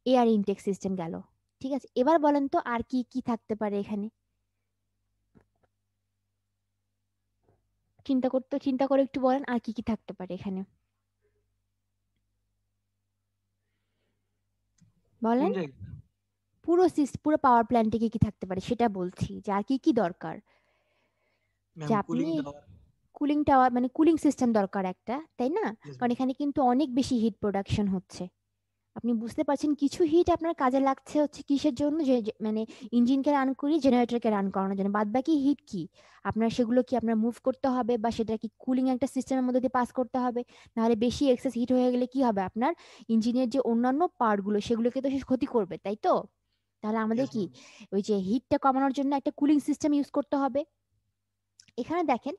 air intact system গেল। ঠিক আছে, এবার বলেন তো আর কি কি থাকতে পারে এখানে, চিন্তা করে একটু বলেন আর কি কি থাকতে পারে এখানে, কোন বলেন। জায়গায়? পুরো পাওয়ার প্ল্যান্টে কি কি থাকতে পারে সেটা বলছি, যে আর কি কি দরকার। যে ম্যাম আপনি কুলিং টাওয়ার। কুলিং টাওয়ার মানে কুলিং সিস্টেম দরকার একটা, তাই না? ইয়েস কারণ এখানে কিন্তু অনেক বেশি হিট প্রোডাকশন হচ্ছে। আপনি বুঝতে পারছেন কিছু হিট আপনার কাজে লাগছে হচ্ছে কিসের জন্য, মানে ইঞ্জিনকে রান করিয়ে জেনারেটরকে রান করানোর জন্য। বাদ বাকি হিট কি আপনার, সেগুলো কি আপনার মুভ করতে হবে বা সেটা কি কুলিং একটা সিস্টেমের মধ্যে দিয়ে পাস করতে হবে? নাহলে বেশি এক্সেস হিট হয়ে গেলে কি হবে, আপনার ইঞ্জিনের যে অন্যান্য পার্টগুলো সেগুলোকে তো সে ক্ষতি করবে, তাই তো? তাহলে আমাদের কি ম্যাম। ওই যে হিটটা কমানোর জন্য একটা কুলিং সিস্টেম ইউজ করতে হবে। এখানে দেখেন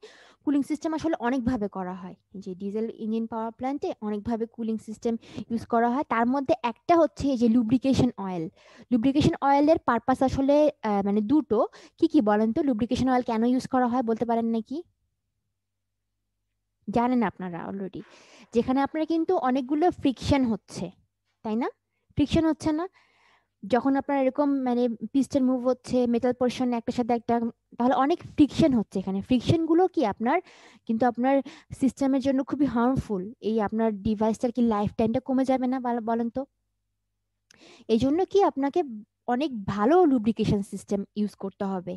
কুলিং সিস্টেম আসলে অনেকভাবে করা হয়, যে ডিজেল ইঞ্জিন পাওয়ার প্ল্যান্টে অনেকভাবে কুলিং সিস্টেম ইউজ করা হয়। তার মধ্যে একটা হচ্ছে এই যে লুব্রিকেশন অয়েল। লুব্রিকেশন অয়েলের পারপাস আসলে মানে দুটো। কি কি বলেন তো, লুব্রিকেশন অয়েল কেন ইউজ করা হয় বলতে পারেন নাকি? জানেন আপনারা অলরেডি, যেখানে আপনার কিন্তু অনেকগুলো ফ্রিকশন হচ্ছে, তাই না? ফ্রিকশন হচ্ছে না যখন আপনার এরকম মানে পিস্টন মুভ হচ্ছে মেটাল পোর্শন একটার সাথে একটা, তাহলে অনেক ফ্রিকশন হচ্ছে। এখানে ফ্রিকশন গুলো কি আপনার কিন্তু আপনার সিস্টেমের জন্য খুবই হার্মফুল। এই আপনার ডিভাইসটার কি লাইফ টাইমটা কমে যাবে না বলেন তো? এই জন্য কি আপনাকে অনেক ভালো লুব্রিকেশন সিস্টেম ইউজ করতে হবে।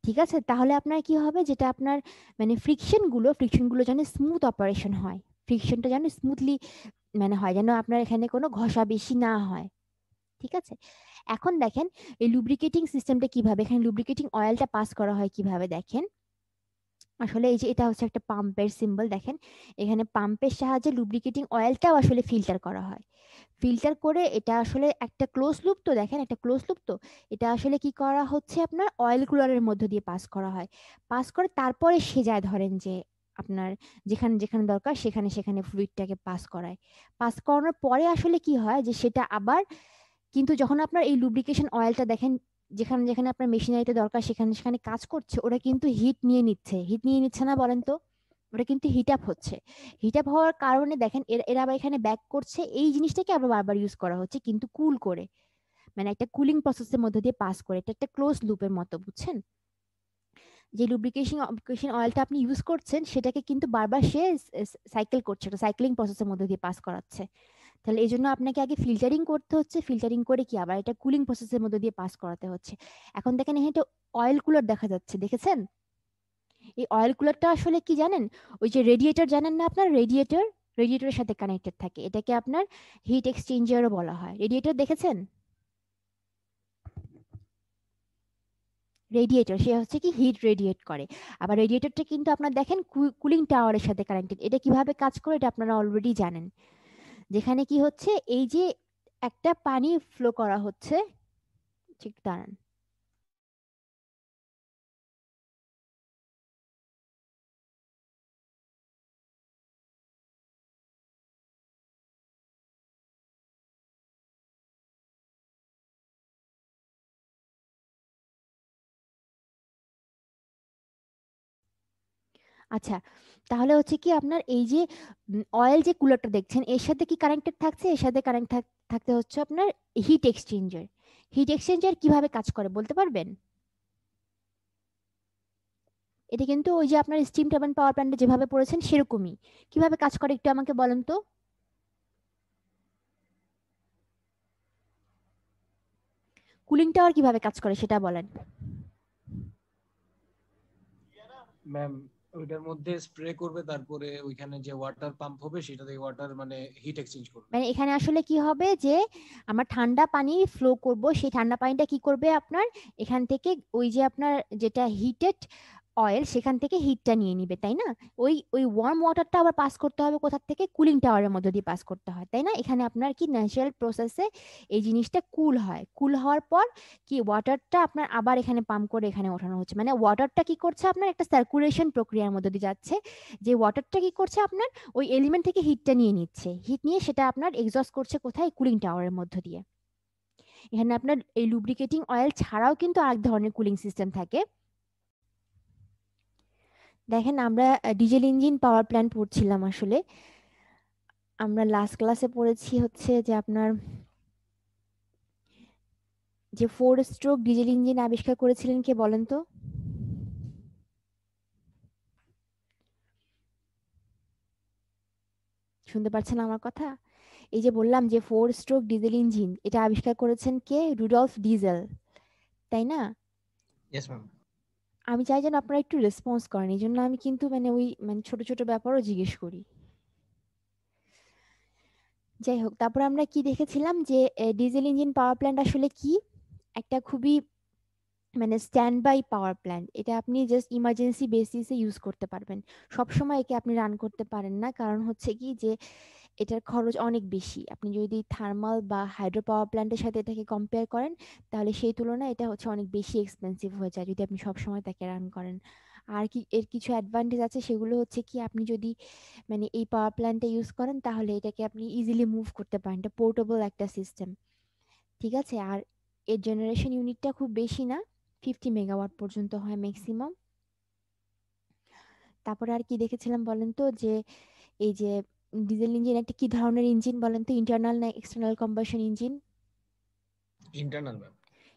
ঠিক আছে, তাহলে আপনার কি হবে, যেটা আপনার মানে ফ্রিকশন গুলো যেন স্মুথ অপারেশন হয়, ফ্রিকশনটা যেন স্মুথলি মানে হয়, যেন আপনার এখানে কোনো ঘষা বেশি না হয়। ঠিক আছে, এখন দেখেন এই লুব্রিকেটিং সিস্টেমটা কিভাবে, এখানে লুব্রিকেটিং অয়েলটা পাস করা হয় কিভাবে দেখেন। আসলে এই যে এটা হচ্ছে একটা পাম্পের সিম্বল, দেখেন এখানে পাম্পের সাহায্যে লুব্রিকেটিং অয়েলটাও আসলে ফিল্টার করা হয়। ফিল্টার করে এটা আসলে একটা ক্লোজ লুপ, তো দেখেন একটা ক্লোজ লুপ, তো এটা আসলে কি করা হচ্ছে, আপনার অয়েল কুলারের মধ্য দিয়ে পাস করা হয়। পাস করে তারপরে সে যায় ধরেন যে আপনার যেখানে যেখানে দরকার সেখানে সেখানে ফ্লুইডটাকে পাস করায়। পাস করানোর পরে আসলে কি হয়, যে সেটা আবার কিন্তু যখন আপনার এই লুব্রিকেশন অয়েলটা দেখেন যেখানে যেখানে আপনার মেশিনারিতে দরকার সেখানে সেখানে কাজ করছে, ওরা কিন্তু হিট নিয়ে নিচ্ছে না বলেন তো? ওটা কিন্তু হিট আপ হচ্ছে। হিট আপ হওয়ার কারণে দেখেন এরা এরা আবার এখানে ব্যাক করছে, এই জিনিসটাকে আবার বারবার ইউজ করা হচ্ছে কিন্তু কুল করে, মানে একটা কুলিং প্রসেসের মধ্যে দিয়ে পাস করে। এটা একটা ক্লোজ লুপের মতো, বুঝছেন? যে লুব্রিকেশন অয়েলটা আপনি ইউজ করছেন সেটাকে কিন্তু বারবার সে সাইকেল করছে, একটা সাইক্লিং প্রসেসের মধ্যে দিয়ে পাস করাচ্ছে। তাহলে এই জন্য আপনাকে আগে ফিল্টারিং করতে হচ্ছে, ফিল্টারিং করে কি আবার এটা কুলিং প্রসেসের মধ্যে দিয়ে পাস করাতে হচ্ছে। এখন দেখেন এখানে একটা অয়েল কুলার দেখা যাচ্ছে, দেখেছেন? এই অয়েল কুলারটা আসলে কি জানেন? ওই যে রেডিয়েটর জানেন না আপনার, রেডিয়েটরের সাথে কানেক্টেড থাকে, এটাকে আপনার হিট এক্সচেঞ্জারও বলা হয়। রেডিয়েটর দেখেছেন? রেডিয়েটর সে হচ্ছে কি হিট রেডিয়েট করে। আবার রেডিয়েটরটা কিন্তু আপনার দেখেন কুলিং টাওয়ারের সাথে কানেক্টেড। এটা কিভাবে কাজ করে এটা আপনারা অলরেডি জানেন। যেখানে কি হচ্ছে এই যে একটা পানি ফ্লো করা হচ্ছে, ঠিক দাঁড়ান, আচ্ছা তাহলে হচ্ছে কি আপনার এই যে অয়েল যে কুলারটা দেখছেন এর সাথে কি কানেক্টেড থাকছে, এর সাথে কানেক্ট থাকতে হচ্ছে আপনার হিট এক্সচেঞ্জার। হিট এক্সচেঞ্জার কিভাবে কাজ করে বলতে পারবেন? এটা কিন্তু ওই যে আপনার স্টিম টারবাইন পাওয়ার প্ল্যান্টে যেভাবে পড়েছেন সেরকমই। কিভাবে কাজ করে একটু আমাকে বলেন তো। কুলিং টাওয়ার কিভাবে কাজ করে সেটা বলেন। ম্যাম ওইটার মধ্যে স্প্রে করবে, তারপরে ওইখানে যে ওয়াটার পাম্প হবে সেটা থেকে ওয়াটার মানে হিট এক্সচেঞ্জ করবে। মানে এখানে আসলে কি হবে যে আমরা ঠান্ডা পানি ফ্লো করব, সেই ঠান্ডা পানিটা কি করবে আপনার এখান থেকে ওই যে আপনার যেটা হিটেড অয়েল সেখান থেকে হিটটা নিয়ে নিবে, তাই না? ওই ওই ওয়ার্ম ওয়াটারটা আবার পাস করতে হবে কোথা থেকে, কুলিং টাওয়ারের মধ্যে দিয়ে পাস করতে হয়, তাই না? এখানে আপনার কি ন্যাচারাল প্রসেসে এই জিনিসটা কুল হয়, কুল হওয়ার পর কি ওয়াটারটা আপনার আবার এখানে পাম্প করে এখানে ওঠানো হচ্ছে। মানে ওয়াটারটা কি করছে আপনার একটা সার্কুলেশন প্রক্রিয়ার মধ্যে দিয়ে যাচ্ছে, যে ওয়াটারটা কি করছে আপনার ওই এলিমেন্ট থেকে হিটটা নিয়ে নিচ্ছে, হিট নিয়ে সেটা আপনার এক্সস্ট করছে কোথায়, কুলিং টাওয়ারের মধ্য দিয়ে। এখানে আপনার এই লুব্রিকেটিং অয়েল ছাড়াও কিন্তু আরেক ধরনের কুলিং সিস্টেম থাকে। দেখেন আমরা ডিজেল ইঞ্জিন পাওয়ার প্ল্যান্ট পড়ছিলাম, আসলে আমরা লাস্ট ক্লাসে পড়েছি হচ্ছে যে আপনার যে 4 স্ট্রোক ডিজেল ইঞ্জিন আবিষ্কার করেছিলেন কে বলেন তো? শুনতে পাচ্ছেন আমার কথা? এই যে বললাম যে 4 স্ট্রোক ডিজেল ইঞ্জিন, এটা আবিষ্কার করেছেন কে? রুডলফ ডিজেল, তাই না? Yes ma'am. আমি চাই যেন আপনারা একটু রেসপন্স করেন, এই জন্য আমি কিন্তু মানে ওই মানে ছোট ছোট ব্যাপারও জিজ্ঞেস করি। যাই হোক, তারপর আমরা কি দেখেছিলাম যে ডিজেল ইঞ্জিন পাওয়ার প্ল্যান্ট আসলে কি একটা খুবই মানে স্ট্যান্ড বাই পাওয়ার প্ল্যান্ট। এটা আপনি জাস্ট ইমার্জেন্সি বেসিসে ইউজ করতে পারবেন, সব সময় একে আপনি রান করতে পারেন না। কারণ হচ্ছে কি যে এটার খরচ অনেক বেশি। আপনি যদি থার্মাল বা হাইড্রো পাওয়ার প্ল্যান্টের সাথে এটাকে কম্পেয়ার করেন তাহলে সেই তুলনায় এটা হচ্ছে অনেক বেশি এক্সপেন্সিভ হয়ে যায় যদি আপনি সব সময় তাকে রান করেন। আর কি এর কিছু অ্যাডভান্টেজ আছে, সেগুলো হচ্ছে কি আপনি যদি মানে এই পাওয়ার প্ল্যান্টটা ইউজ করেন তাহলে এটাকে আপনি ইজিলি মুভ করতে পারেন, এটা পোর্টেবল একটা সিস্টেম, ঠিক আছে? আর এর জেনারেশন ইউনিটটা খুব বেশি না, 50 মেগাওয়াট পর্যন্ত হয় ম্যাক্সিমাম। তারপরে আর কি দেখেছিলাম বলেন তো, যে এই যে ডিজেল ইঞ্জিন একটা কি ধরনের ইঞ্জিন বলেন তো, ইন্টারনাল না external combustion engine? Internal ma'am.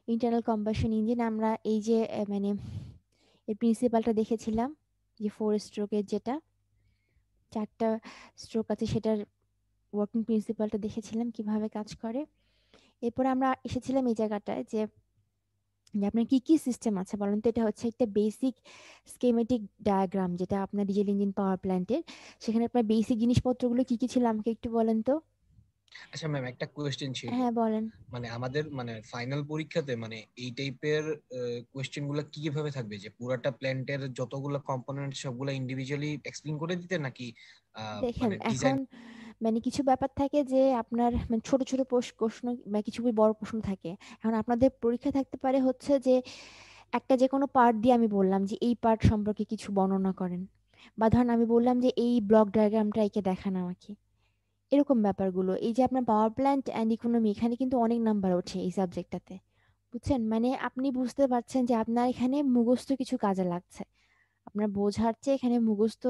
Internal combustion engine. আমরা এই যে মানে এর প্রিন্সিপালটা দেখেছিলাম, যে 4 স্ট্রোকের যেটা 4টা স্ট্রোক আছে সেটার ওয়ার্কিং প্রিন্সিপালটা দেখেছিলাম কিভাবে কাজ করে। এরপরে আমরা এসেছিলাম এই জায়গাটায় যে যে আপনার কি কি সিস্টেম আছে বলেন তো। এটা হচ্ছে একটা বেসিক স্কেমেটিক ডায়াগ্রাম যেটা আপনার ডিজেল ইঞ্জিন পাওয়ার প্ল্যান্টের। সেখানে আপনার বেসিক জিনিসপত্রগুলো কি কি ছিল আমাকে একটু বলেন তো। আচ্ছা ম্যাম, একটা কোয়েশ্চেন ছিল। হ্যাঁ বলেন। মানে আমাদের মানে ফাইনাল পরীক্ষাতে মানে এই টাইপের কোয়েশ্চেন গুলো কিভাবে থাকবে, যে পুরাটা প্ল্যান্টের যতগুলো কম্পোনেন্ট সবগুলো ইন্ডিভিজুয়ালি এক্সপ্লেইন করে দিতে, নাকি দেখেন মানে ডিজাইন? এখন মানে কিছু ব্যাপার থাকে যে আপনার মানে ছোট ছোট প্রশ্ন বা কিছু বড় প্রশ্ন থাকে। এখন আপনাদের পরীক্ষা থাকতে পারে হচ্ছে যে একটা যে কোনো পার্ট দিয়ে আমি বললাম যে এই পার্ট সম্পর্কে কিছু বর্ণনা করেন, বা ধরেন আমি বললাম যে এই ব্লক ডায়াগ্রামটা এঁকে দেখান আমাকে, এরকম ব্যাপারগুলো। এই যে আপনার পাওয়ার প্ল্যান্ট অ্যান্ড ইকোনমি এখানে কিন্তু অনেক নাম্বার ওঠে এই সাবজেক্টটাতে, বুঝছেন? মানে আপনি বুঝতে পারছেন যে আপনার এখানে মুখস্থ কিছু কাজে লাগছে, আপনার বোঝার চেয়ে এখানে মুখস্থ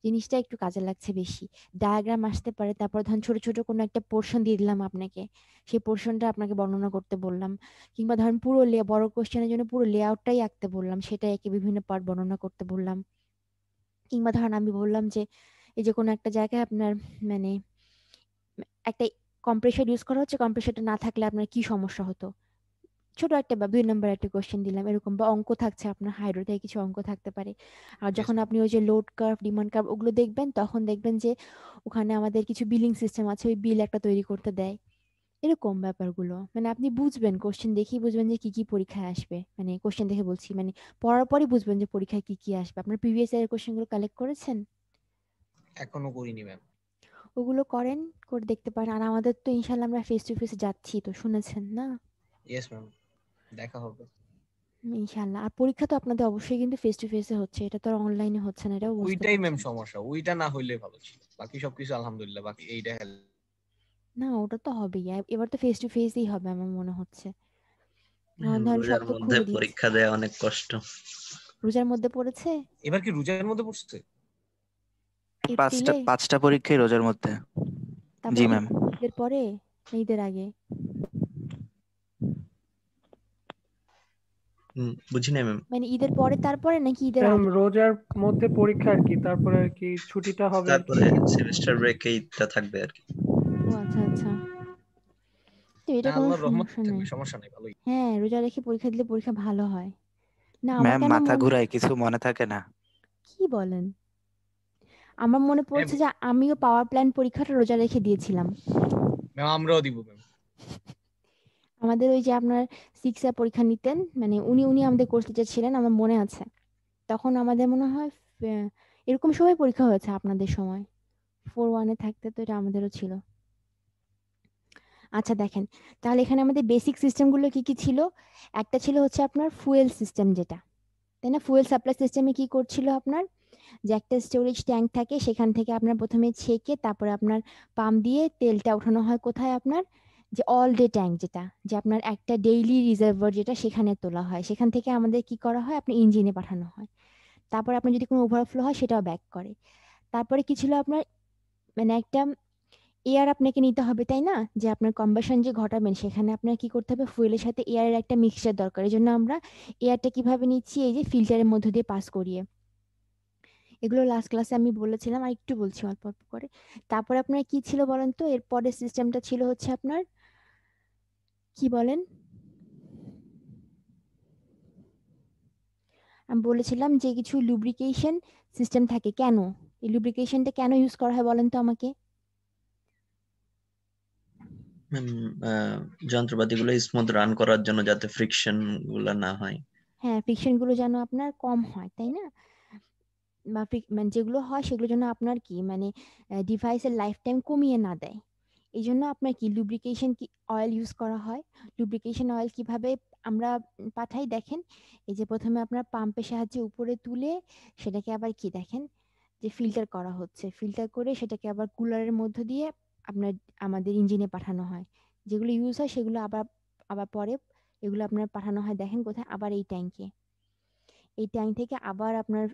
জিনিসটা একটু কাজে লাগছে বেশি। ডায়াগ্রাম আসতে পারে, তারপর ধরেন ছোট ছোট কোনো একটা পোর্শন দিয়ে দিলাম আপনাকে, সেই পোর্শনটা আপনাকে বর্ণনা করতে বললাম, কিংবা ধরেন পুরো বড় কোশ্চেনের জন্য পুরো লেআউটটাই আঁকতে বললাম, সেটা একে বিভিন্ন পার্ট বর্ণনা করতে বললাম। কিংবা ধরেন আমি বললাম যে এই যে কোনো একটা জায়গায় আপনার মানে একটা কম্প্রেসার ইউজ করা হচ্ছে, কম্প্রেসারটা না থাকলে আপনার কি সমস্যা হতো, ছোট একটা বা 2 নম্বর একটা কোশ্চেন দিলাম এরকম। বা অঙ্ক থাকছে আপনার, হাইড্রো থেকে কিছু অঙ্ক থাকতে পারে। আর Yes, যখন ma'am. আপনি ওই যে লোড কার্ভ, ডিমান্ড কার্ভ ওগুলো দেখবেন, তখন দেখবেন যে ওখানে আমাদের কিছু বিলিং সিস্টেম আছে, ওই বিল একটা তৈরি করতে দেয়, এরকম ব্যাপারগুলো। মানে আপনি বুঝবেন, কোশ্চেন দেখেই বুঝবেন যে কি কি পরীক্ষায় আসবে, মানে কোশ্চেন দেখে বলছি, মানে পড়ার পরই বুঝবেন যে পরীক্ষায় কি কি আসবে। আপনার প্রিভিয়াস ইয়ারের কোশ্চেনগুলো কালেক্ট করেছেন? এখনো করিনি ম্যাম। ওগুলো করেন, করে দেখতে পারেন। আর আমাদের তো ইনশাল্লাহ আমরা ফেস টু ফেস যাচ্ছি, তো শুনেছেন না? ইয়েস ম্যাম, দেখা হবে। ইনশাল্লাহ। আর পরীক্ষা তো আপনাদের অবশ্যই কিন্তু ফেস টু ফেসে হচ্ছে, এটা তো আর অনলাইনে হচ্ছে না, এটাও বুঝতে ওইটাই ম্যাম পারছেন। সমস্যা, ওইটা না হইলে ভালো ছিল, বাকি সবকিছু আলহামদুলিল্লাহ, বাকি এইটা না, ওটা তো হবেই, এবার তো ফেস টু ফেসই হবে আমার মনে হচ্ছে। আমার ধরেন সব রোজার তো মধ্যে খুলে দিয়েছে। পরীক্ষা দেওয়া অনেক কষ্ট। রোজার মধ্যে পড়েছে এবার কি রোজার মধ্যে পড়ছে? এপ্রিলে, পাঁচটা পরীক্ষাই রোজার মধ্যে। তারপর জি কি ম্যাম। ঈদের পরে না ঈদের আগে? বুঝি না ম্যাম। মানে ঈদের পরে তারপরে নাকি ঈদের ম্যাম আগে? রোজার মধ্যে পরীক্ষা আর কি, তারপরে আর কি ছুটিটা হবে আর কি। তারপরে সেমিস্টার ব্রেক এইটা থাকবে আর কি। ও আচ্ছা আচ্ছা, তো এটা না, কোনো আল্লাহর রহমত সমস্যা থাকবে, নেই। সমস্যা নাই, ভালোই। হ্যাঁ, রোজা রেখে পরীক্ষা দিলে পরীক্ষা ভালো হয়। না আমার ম্যাম কেন মাথা মনে, ঘুরায়, কিছু মনে থাকে না। কি বলেন? আমার মনে পড়ছে যে আমিও পাওয়ার প্ল্যান পরীক্ষাটা রোজা রেখে দিয়েছিলাম। ম্যাম আমরাও দিব ম্যাম। আমাদের ওই যে আপনার 6 পরীক্ষা নিতেন, মানে উনি আমাদের কোর্স টিচার ছিলেন, আমার মনে আছে। তখন আমাদের মনে হয় এরকম সময় পরীক্ষা হয়েছে আপনাদের সময়, 4-1 থাকতে, তো এটা আমাদেরও ছিল। আচ্ছা দেখেন, তাহলে এখানে আমাদের বেসিক সিস্টেমগুলো কি কি ছিল? একটা ছিল হচ্ছে আপনার ফুয়েল সিস্টেম, যেটা, তাই না? ফুয়েল সাপ্লাই সিস্টেমে কি করছিল আপনার, যে একটা স্টোরেজ ট্যাঙ্ক থাকে, সেখান থেকে আপনার প্রথমে ছেঁকে তারপরে আপনার পাম্প দিয়ে তেলটা ওঠানো হয় কোথায়, আপনার যে অল ডে ট্যাঙ্ক, যেটা যে আপনার একটা ডেইলি রিজার্ভার, যেটা সেখানে তোলা হয়, সেখান থেকে আমাদের কি করা হয়, আপনি ইঞ্জিনে পাঠানো হয়। তারপরে আপনার যদি কোনো ওভারফ্লো হয় সেটাও ব্যাক করে। তারপরে কি ছিল আপনার, মানে একটা এয়ার আপনাকে নিতে হবে, তাই না? যে আপনার কম্বাসন যে ঘটাবেন, সেখানে আপনার কি করতে হবে, ফুয়েলের সাথে এয়ারের একটা মিক্সচার দরকার। এই জন্য আমরা এয়ারটা কিভাবে নিচ্ছি, এই যে ফিল্টারের মধ্য দিয়ে পাস করিয়ে। এগুলো লাস্ট ক্লাসে আমি বলেছিলাম, আর একটু বলছি অল্প অল্প করে। তারপরে আপনার কি ছিল বলেন তো, এরপরের সিস্টেমটা ছিল হচ্ছে আপনার, কি বলেন, আমি বলেছিলাম যে কিছু লুব্রিকেশন সিস্টেম থাকে। কেন এই লুব্রিকেশনটা কেন ইউজ করা হয় বলেন তো আমাকে? ম্যাম যন্ত্রপাতিগুলো স্মুথ রান করার জন্য, যাতে ফ্রিকশন গুলা না হয়। হ্যাঁ, ফ্রিকশন গুলো যেন আপনার কম হয়, তাই না? বা মানে যেগুলো হয় সেগুলো যেন আপনার কি মানে ডিভাইসের লাইফ টাইম কমিয়ে না দেয়। এই জন্য আপনার কি লুব্রিকেশন কি অয়েল ইউজ করা হয়। লুব্রিকেশন অয়েল কিভাবে আমরা পাঠাই দেখেন, এই যে প্রথমে আপনার পাম্পের সাহায্যে উপরে তুলে সেটাকে আবার কি দেখেন যে ফিল্টার করা হচ্ছে, ফিল্টার করে সেটাকে আবার কুলারের মধ্য দিয়ে আপনার আমাদের ইঞ্জিনে পাঠানো হয়। যেগুলো ইউজ হয় সেগুলো আবার আবার পরে এগুলো আপনার পাঠানো হয় দেখেন কোথায়, আবার এই ট্যাঙ্কে। এই ট্যাঙ্ক থেকে আবার আপনার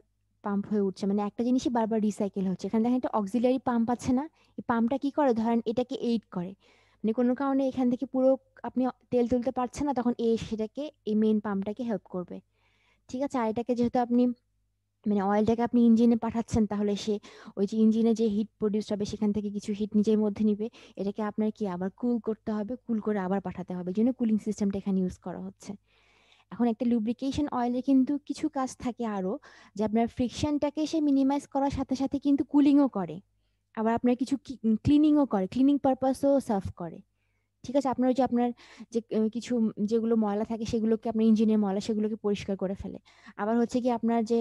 পাম্প হয়ে উঠছে, মানে একটা জিনিসই বারবার রিসাইকেল হচ্ছে। এখানে দেখেন একটা অক্সিলারি পাম্প আছে না, এই পাম্পটা কি করে, ধরেন এটাকে এইড করে, মানে কোনো কারণে এখান থেকে পুরো আপনি তেল তুলতে পারছেন না, তখন সেটাকে এই মেইন পাম্পটাকে হেল্প করবে। ঠিক আছে, আর এটাকে যেহেতু আপনি মানে অয়েলটাকে আপনি ইঞ্জিনে পাঠাচ্ছেন, তাহলে সে ওই যে ইঞ্জিনে যে হিট প্রডিউস হবে সেখান থেকে কিছু হিট নিজের মধ্যে নিবে, এটাকে আপনার কি আবার কুল করতে হবে, কুল করে আবার পাঠাতে হবে, এই জন্য কুলিং সিস্টেমটা এখানে ইউজ করা হচ্ছে। এখন একটা লুব্রিকেশন অয়েলের কিন্তু কিছু কাজ থাকে আরো, যে আপনার ফ্রিকশনটাকে সে মিনিমাইজ করার সাথে সাথে কিন্তু কুলিংও করে, আবার আপনার কিছু ক্লিনিংও করে, ক্লিনিং পারপাসও সার্ভ করে। ঠিক আছে, আপনার ওই যে আপনার যে কিছু যেগুলো ময়লা থাকে সেগুলোকে আপনার ইঞ্জিনের ময়লা সেগুলোকে পরিষ্কার করে ফেলে। আবার হচ্ছে কি আপনার যে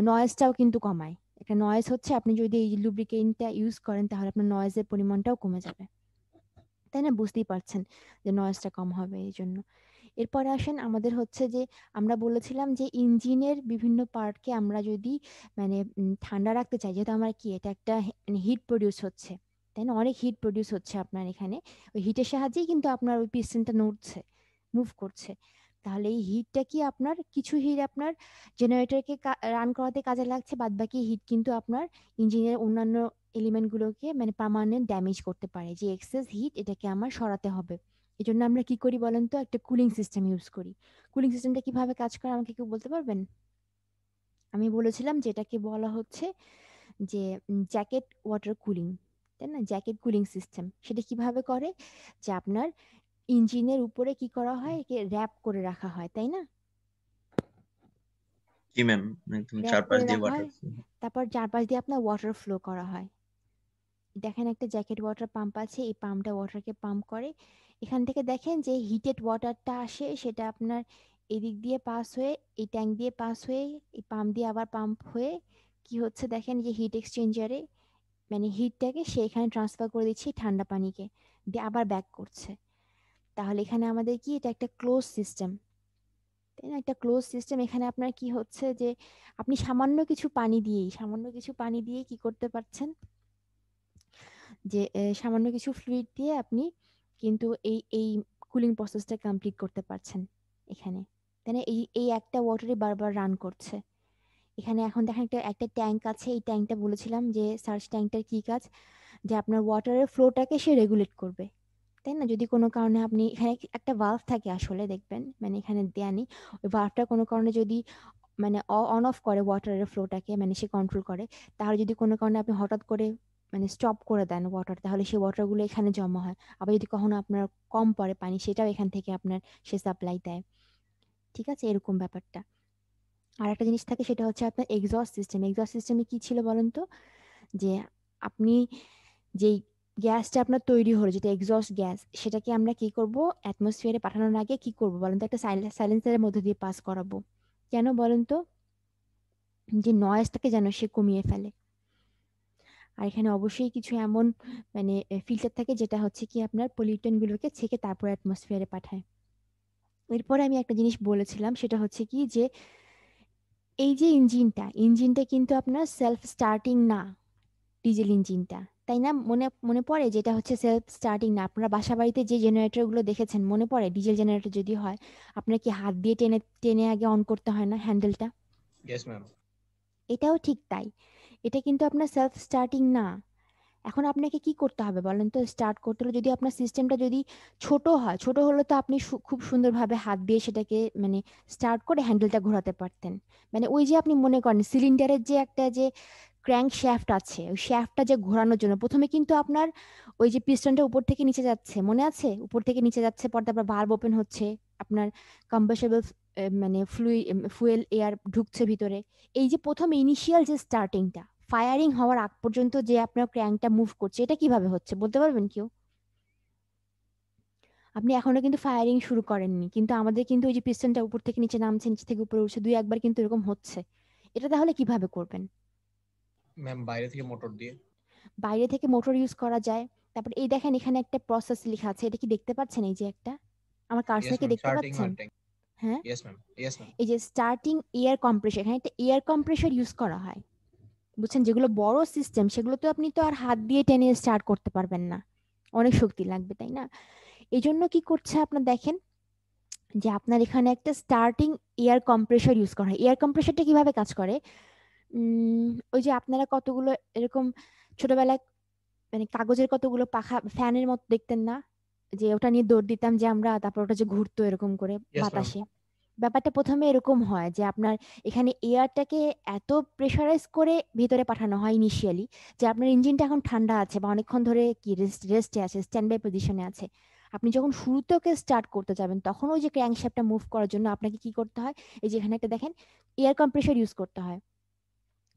নয়েজটাও কিন্তু কমায়। একটা নয়েজ হচ্ছে, আপনি যদি এই লুব্রিকেন্টটা ইউজ করেন তাহলে আপনার নয়েজের পরিমাণটাও কমে যাবে, তাই না? বুঝতেই পারছেন যে নয়েজটা কম হবে এই জন্য। এরপরে আসেন আমাদের হচ্ছে যে আমরা বলেছিলাম যে ইঞ্জিনের বিভিন্ন পার্টকে আমরা যদি মানে ঠান্ডা রাখতে চাই, যেহেতু আমার কি এটা একটা মানে হিট প্রডিউস হচ্ছে, তাই না? অনেক হিট প্রডিউস হচ্ছে আপনার এখানে, ওই হিটের সাহায্যেই কিন্তু আপনার ওই পিস্টনটা নড়ছে, মুভ করছে। তাহলে এই হিটটা কি আপনার কিছু হিট আপনার জেনারেটরকে রান করাতে কাজে লাগছে, বাদ বাকি হিট কিন্তু আপনার ইঞ্জিনের অন্যান্য এলিমেন্ট গুলোকে মানে পার্মানেন্ট ড্যামেজ করতে পারে। যে এক্সেস হিট এটাকে আমার সরাতে হবে। এই জন্য আমরা কি করি বলেন তো, একটা কুলিং সিস্টেম ইউজ করি। কুলিং সিস্টেমটা কিভাবে কাজ করে আমাকে কেউ বলতে পারবেন? আমি বলেছিলাম যে এটাকে বলা হচ্ছে যে জ্যাকেট ওয়াটার কুলিং, তাই না? জ্যাকেট কুলিং সিস্টেম সেটা কিভাবে করে, যে আপনার ইঞ্জিনের উপরে কি করা হয়, একে র্যাপ করে রাখা হয়, তাই না? জি ম্যাম, একদম র্যাপ চারপাশ করে দিয়ে রাখা ওয়াটার। হয়, তারপর চারপাশ দিয়ে আপনার ওয়াটার ফ্লো করা হয়। দেখেন একটা জ্যাকেট ওয়াটার পাম্প আছে, এই পাম্পটা ওয়াটারকে পাম্প করে। এখান থেকে দেখেন যে হিটেড ওয়াটারটা আসে, সেটা আপনার এদিক দিয়ে পাস হয়ে, এই ট্যাঙ্ক দিয়ে পাস হয়ে, এই পাম্প দিয়ে আবার পাম্প হয়ে কি হচ্ছে দেখেন, যে হিট এক্সচেঞ্জারে মানে হিটটাকে সে এখানে ট্রান্সফার করে দিচ্ছে ঠান্ডা পানিকে, দিয়ে আবার ব্যাক করছে। তাহলে এখানে আমাদের কি, এটা একটা ক্লোজ সিস্টেম, তাই না? একটা ক্লোজ সিস্টেম। এখানে আপনার কি হচ্ছে যে আপনি সামান্য কিছু পানি দিয়েই কি করতে পারছেন, যে সামান্য কিছু ফ্লুইড দিয়ে আপনি কিন্তু এই এই কুলিং প্রসেসটা কমপ্লিট করতে পারছেন এখানে, তাই না? এই এই একটা ওয়াটারই বারবার রান করছে এখানে। এখন দেখেন একটা একটা ট্যাঙ্ক আছে, এই ট্যাঙ্কটা বলেছিলাম যে সার্চ ট্যাঙ্কটার কি কাজ, যে আপনার ওয়াটারের ফ্লোটাকে সে রেগুলেট করবে, তাই না? যদি কোনো কারণে আপনি এখানে একটা ভালভ থাকে আসলে দেখবেন, মানে এখানে দেয়া নেই, ওই ভালভটা কোনো কারণে যদি মানে অন অফ করে ওয়াটারের ফ্লোটাকে, মানে সে কন্ট্রোল করে, তাহলে যদি কোনো কারণে আপনি হঠাৎ করে মানে স্টপ করে দেন ওয়াটার, তাহলে সেই ওয়াটারগুলো এখানে জমা হয়। আবার যদি কখনো আপনার কম পড়ে পানি, সেটাও এখান থেকে আপনার সে সাপ্লাই দেয়। ঠিক আছে, এরকম ব্যাপারটা। আর একটা জিনিস থাকে, সেটা হচ্ছে আপনার এক্সস্ট সিস্টেম। এক্সস্ট সিস্টেমে কি ছিল বলেন তো, যে আপনি যেই গ্যাসটা আপনার তৈরি হলো, যেটা এক্সস্ট গ্যাস, সেটাকে আমরা কি করব, অ্যাটমসফিয়ারে পাঠানোর আগে কি করব বলেন তো, একটা সাইলেন্সারের মধ্যে দিয়ে পাস করাবো। কেন বলেন তো, যে নয়েজটাকে যেন সে কমিয়ে ফেলে। আর এখানে অবশ্যই কিছু এমন মানে ফিল্টার থাকে, যেটা হচ্ছে কি আপনার পলিউটেন্ট গুলোকে ছেঁকে তারপর অ্যাটমসফিয়ারে পাঠায়। এরপরে আমি একটা জিনিস বলেছিলাম, সেটা হচ্ছে কি, যে এই যে ইঞ্জিনটা কিন্তু আপনার সেলফ স্টার্টিং না, ডিজেল ইঞ্জিনটা, তাই না? মনে মনে পড়ে, যেটা হচ্ছে সেলফ স্টার্টিং না। আপনারা বাসা বাড়িতে যে জেনারেটর গুলো দেখেছেন, মনে পড়ে ডিজেল জেনারেটর যদি হয়, আপনার কি হাত দিয়ে টেনে টেনে আগে অন করতে হয় না হ্যান্ডেলটা? Yes ma'am. এটাও ঠিক তাই, এটা কিন্তু আপনার সেলফ স্টার্টিং না। এখন আপনাকে কি করতে হবে বলেন তো, স্টার্ট করতে হলে যদি আপনার সিস্টেমটা যদি ছোট হয়, ছোট হলে তো আপনি খুব সুন্দরভাবে হাত দিয়ে সেটাকে মানে স্টার্ট করে হ্যান্ডেলটা ঘোরাতে পারতেন। মানে ওই যে আপনি মনে করেন সিলিন্ডারের যে একটা যে ক্র্যাঙ্ক শ্যাফট আছে, ওই শ্যাফটটা যে ঘোরানোর জন্য প্রথমে কিন্তু আপনার ওই যে পিস্টনটা উপর থেকে নিচে যাচ্ছে, মনে আছে? উপর থেকে নিচে যাচ্ছে, পর তারপর ভালভ ওপেন হচ্ছে, আপনার কম্বাসেবল মানে ফুয়েল এয়ার ঢুকছে ভিতরে। এই যে প্রথম ইনিশিয়াল যে স্টার্টিংটা, ফায়ারিং হওয়ার আগ পর্যন্ত যে আপনার ক্র্যাঙ্কটা মুভ করছে, এটা কিভাবে হচ্ছে বলতে পারবেন কেউ? আপনি এখনো কিন্তু ফায়ারিং শুরু করেননি, কিন্তু আমাদের কিন্তু ওই যে পিস্টনটা উপর থেকে নিচে নামছে, নিচে থেকে উপরে উঠছে, দুই একবার কিন্তু এরকম হচ্ছে। এটা তাহলে কিভাবে করবেন? ম্যাম বাইরে থেকে মোটর দিয়ে। বাইরে থেকে মোটর ইউজ করা যায়। তারপর এই দেখেন এখানে একটা প্রসেস লেখা আছে, এটা কি দেখতে পাচ্ছেন? এই যে একটা আমার ইয়েস কার্সরকে ম্যাম, দেখতে স্টার্টিং পাচ্ছেন? Oil tank. হ্যাঁ, ইয়েস ম্যাম, ইয়েস ম্যাম। এই যে স্টার্টিং এয়ার কম্প্রেসর, এখানে একটা এয়ার কম্প্রেসর ইউজ করা হয়, বুঝছেন? যেগুলো বড় সিস্টেম, সেগুলো তো আপনি তো আর হাত দিয়ে টেনে স্টার্ট করতে পারবেন না, অনেক শক্তি লাগবে, তাই না? এই জন্য কি করছে আপনার দেখেন, যে আপনার এখানে একটা স্টার্টিং এয়ার কম্প্রেসর ইউজ করা হয়। এয়ার কম্প্রেসরটা কিভাবে কাজ করে, ওই যে আপনারা কতগুলো এরকম ছোটবেলায় মানে কাগজের কতগুলো পাখা ফ্যানের মতো দেখতেন না, যে ওটা নিয়ে দৌড় দিতাম যে আমরা, তারপর ওটা যে ঘুরতো এরকম করে ইয়েস ম্যাম। বাতাসে। ব্যাপারটা প্রথমে এরকম হয় যে আপনার এখানে এয়ারটাকে এত প্রেশারাইজ করে ভিতরে পাঠানো হয় ইনিশিয়ালি, যে আপনার ইঞ্জিনটা এখন ঠান্ডা আছে বা অনেকক্ষণ ধরে কি রেস্টে আছে, স্ট্যান্ড বাই পজিশনে আছে। আপনি যখন শুরুতে ওকে স্টার্ট করতে যাবেন, তখন ওই যে ক্র্যাঙ্কশ্যাফটটা মুভ করার জন্য আপনাকে কি করতে হয়, এই যে এখানে একটা দেখেন এয়ার কম্প্রেসর ইউজ করতে হয়।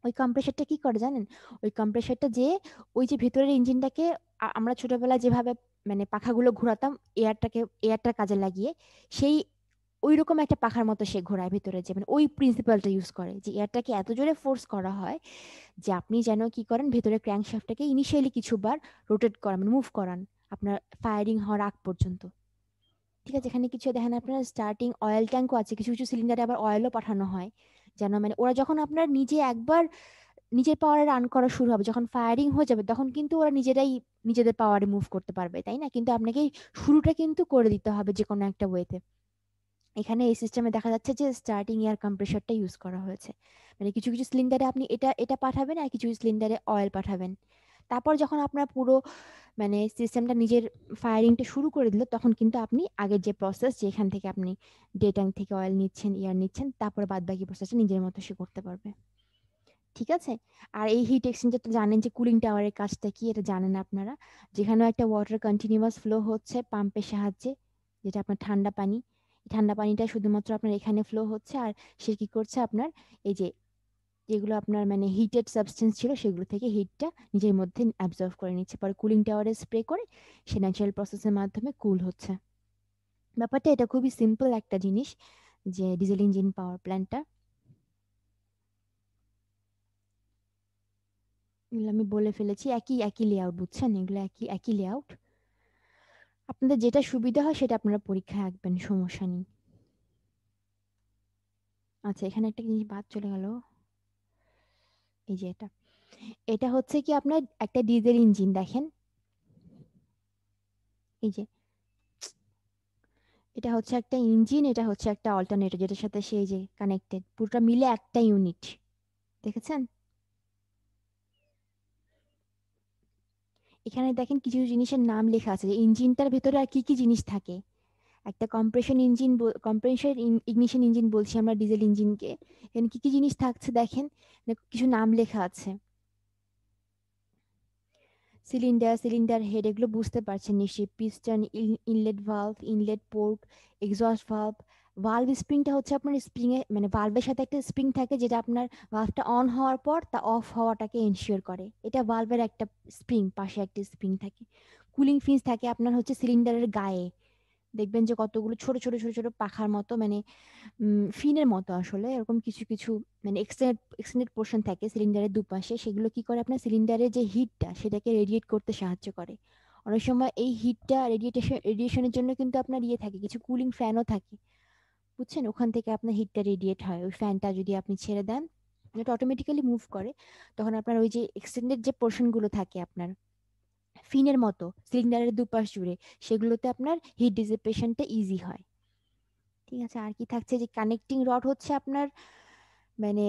ওই কম্প্রেসরটা কি করে জানেন, ওই কম্প্রেসরটা যে ওই যে ভেতরের ইঞ্জিনটাকে আমরা ছোটবেলায় যেভাবে মানে পাখাগুলো ঘোরাতাম এয়ারটার কাজে লাগিয়ে, সেই ওই রকম একটা পাখার মতো সে ঘোরায় ভিতরে, যে মানে ওই প্রিন্সিপালটা ইউজ করে, যে এয়ারটাকে এত জোরে ফোর্স করা হয় যে আপনি যেন কি করেন, ভেতরে ক্র্যাঙ্কশ্যাফটটাকে ইনিশিয়ালি কিছুবার রোটেট করান, মানে মুভ করান আপনার ফায়ারিং হওয়ার আগ পর্যন্ত। ঠিক আছে, এখানে কিছু দেখেন আপনার স্টার্টিং অয়েল ট্যাঙ্কও আছে, কিছু কিছু সিলিন্ডারে আবার অয়েলও পাঠানো হয়, যেন মানে ওরা যখন আপনার নিজে একবার নিজের পাওয়ারে রান করা শুরু হবে, যখন ফায়ারিং হয়ে যাবে, তখন কিন্তু ওরা নিজেরাই নিজেদের পাওয়ারে মুভ করতে পারবে, তাই না? কিন্তু আপনাকে শুরুটা কিন্তু করে দিতে হবে যে কোনো একটা ওয়েতে। এখানে এই সিস্টেমে দেখা যাচ্ছে যে স্টার্টিং এয়ার কম্প্রেসরটা ইউজ করা হয়েছে। মানে কিছু কিছু সিলিন্ডারে আপনি এটা এটা পাঠাবেন আর কিছু কিছু সিলিন্ডারে অয়েল পাঠাবেন। তারপর যখন আপনার পুরো মানে সিস্টেমটা নিজের ফায়ারিংটা শুরু করে দিল, তখন কিন্তু আপনি আগের যে প্রসেস, যেখান থেকে আপনি ডে ট্যাঙ্ক থেকে অয়েল নিচ্ছেন, এয়ার নিচ্ছেন, তারপরে বাদ বাকি প্রসেসটা নিজের মতো সে করতে পারবে। ঠিক আছে। আর এই হিট এক্সচেঞ্জারটা জানেন যে কুলিং টাওয়ারের কাজটা কি, এটা জানেন আপনারা। যেখানে একটা ওয়াটার কন্টিনিউয়াস ফ্লো হচ্ছে পাম্পের সাহায্যে, যেটা আপনার ঠান্ডা পানি, এই ঠান্ডা পানিটা শুধুমাত্র আপনার এখানে ফ্লো হচ্ছে, আর সে কি করছে আপনার এই যে যেগুলো আপনার মানে হিটেড সাবস্টেন্স ছিল সেগুলো থেকে হিটটা নিজের মধ্যে অ্যাবজর্ভ করে নিচ্ছে, পরে কুলিং টাওয়ারে স্প্রে করে সে ন্যাচারাল প্রসেসের মাধ্যমে কুল হচ্ছে। ব্যাপারটা এটা খুবই সিম্পল একটা জিনিস, যে ডিজেল ইঞ্জিন পাওয়ার প্ল্যান্টটা। এগুলো আমি বলে ফেলেছি, একই একই লেআউট, বুঝছেন? এগুলো একই একই লেআউট। আপনাদের যেটা সুবিধা হয় সেটা আপনারা পরীক্ষায় আঁকবেন, সমস্যা নেই। আচ্ছা, এখানে একটা জিনিস বাদ চলে গেল, এই যে এটা এটা হচ্ছে কি আপনার একটা ডিজেল ইঞ্জিন, দেখেন এই যে এটা হচ্ছে একটা ইঞ্জিন, এটা হচ্ছে একটা অল্টারনেটর যেটার সাথে সেই যে কানেক্টেড, পুরোটা মিলে একটা ইউনিট, দেখেছেন? এখানে দেখেন কিছু জিনিসের নাম লেখা আছে, যে ইঞ্জিনটার ভেতরে আর কি কি জিনিস থাকে। একটা compression engine, compression ignition engine বলছি আমরা ডিজেল ইঞ্জিনকে। এখানে কি কি জিনিস থাকছে দেখেন, কিছু নাম লেখা আছে। সিলিন্ডার, সিলিন্ডার হেড, এগুলো বুঝতে পারছেন নিশ্চয়ই। Piston, inlet valve, inlet port, exhaust valve. Valve স্প্রিংটা হচ্ছে আপনার স্প্রিং এ মানে ভালভের সাথে একটা স্প্রিং থাকে, যেটা আপনার ভালভটা অন হওয়ার পর তা অফ হওয়াটাকে এনশিওর করে। এটা ভালভের একটা স্প্রিং, পাশে একটা স্প্রিং থাকে। কুলিং ফিন্স থাকে আপনার হচ্ছে সিলিন্ডারের গায়ে, দেখবেন যে কতগুলো ছোট ছোট ছোট ছোট পাখার মতো, মানে ফিনের মতো আসলে, এরকম কিছু কিছু মানে এক্সটেন্ডেড পোর্শন থাকে সিলিন্ডারের দুপাশে। সেগুলো কি করে আপনার সিলিন্ডারের যে হিটটা সেটাকে রেডিয়েট করতে সাহায্য করে। অনেক সময় এই হিটটা রেডিয়েশনের জন্য কিন্তু আপনার ইয়ে থাকে, কিছু কুলিং ফ্যানও থাকে, বুঝছেন? ওখান থেকে আপনার হিটটা রেডিয়েট হয়। ওই ফ্যানটা যদি আপনি ছেড়ে দেন, এটা অটোমেটিক্যালি মুভ করে, তখন আপনার ওই যে এক্সটেন্ডেড যে পোর্শন গুলো থাকে আপনার ফিনের মতো সিলিন্ডারের দুপাশ জুড়ে, সেগুলোতে আপনার হিট ডিসিপেশনটা ইজি হয়। ঠিক আছে। আর কি থাকছে, যে কানেক্টিং রড হচ্ছে আপনার মানে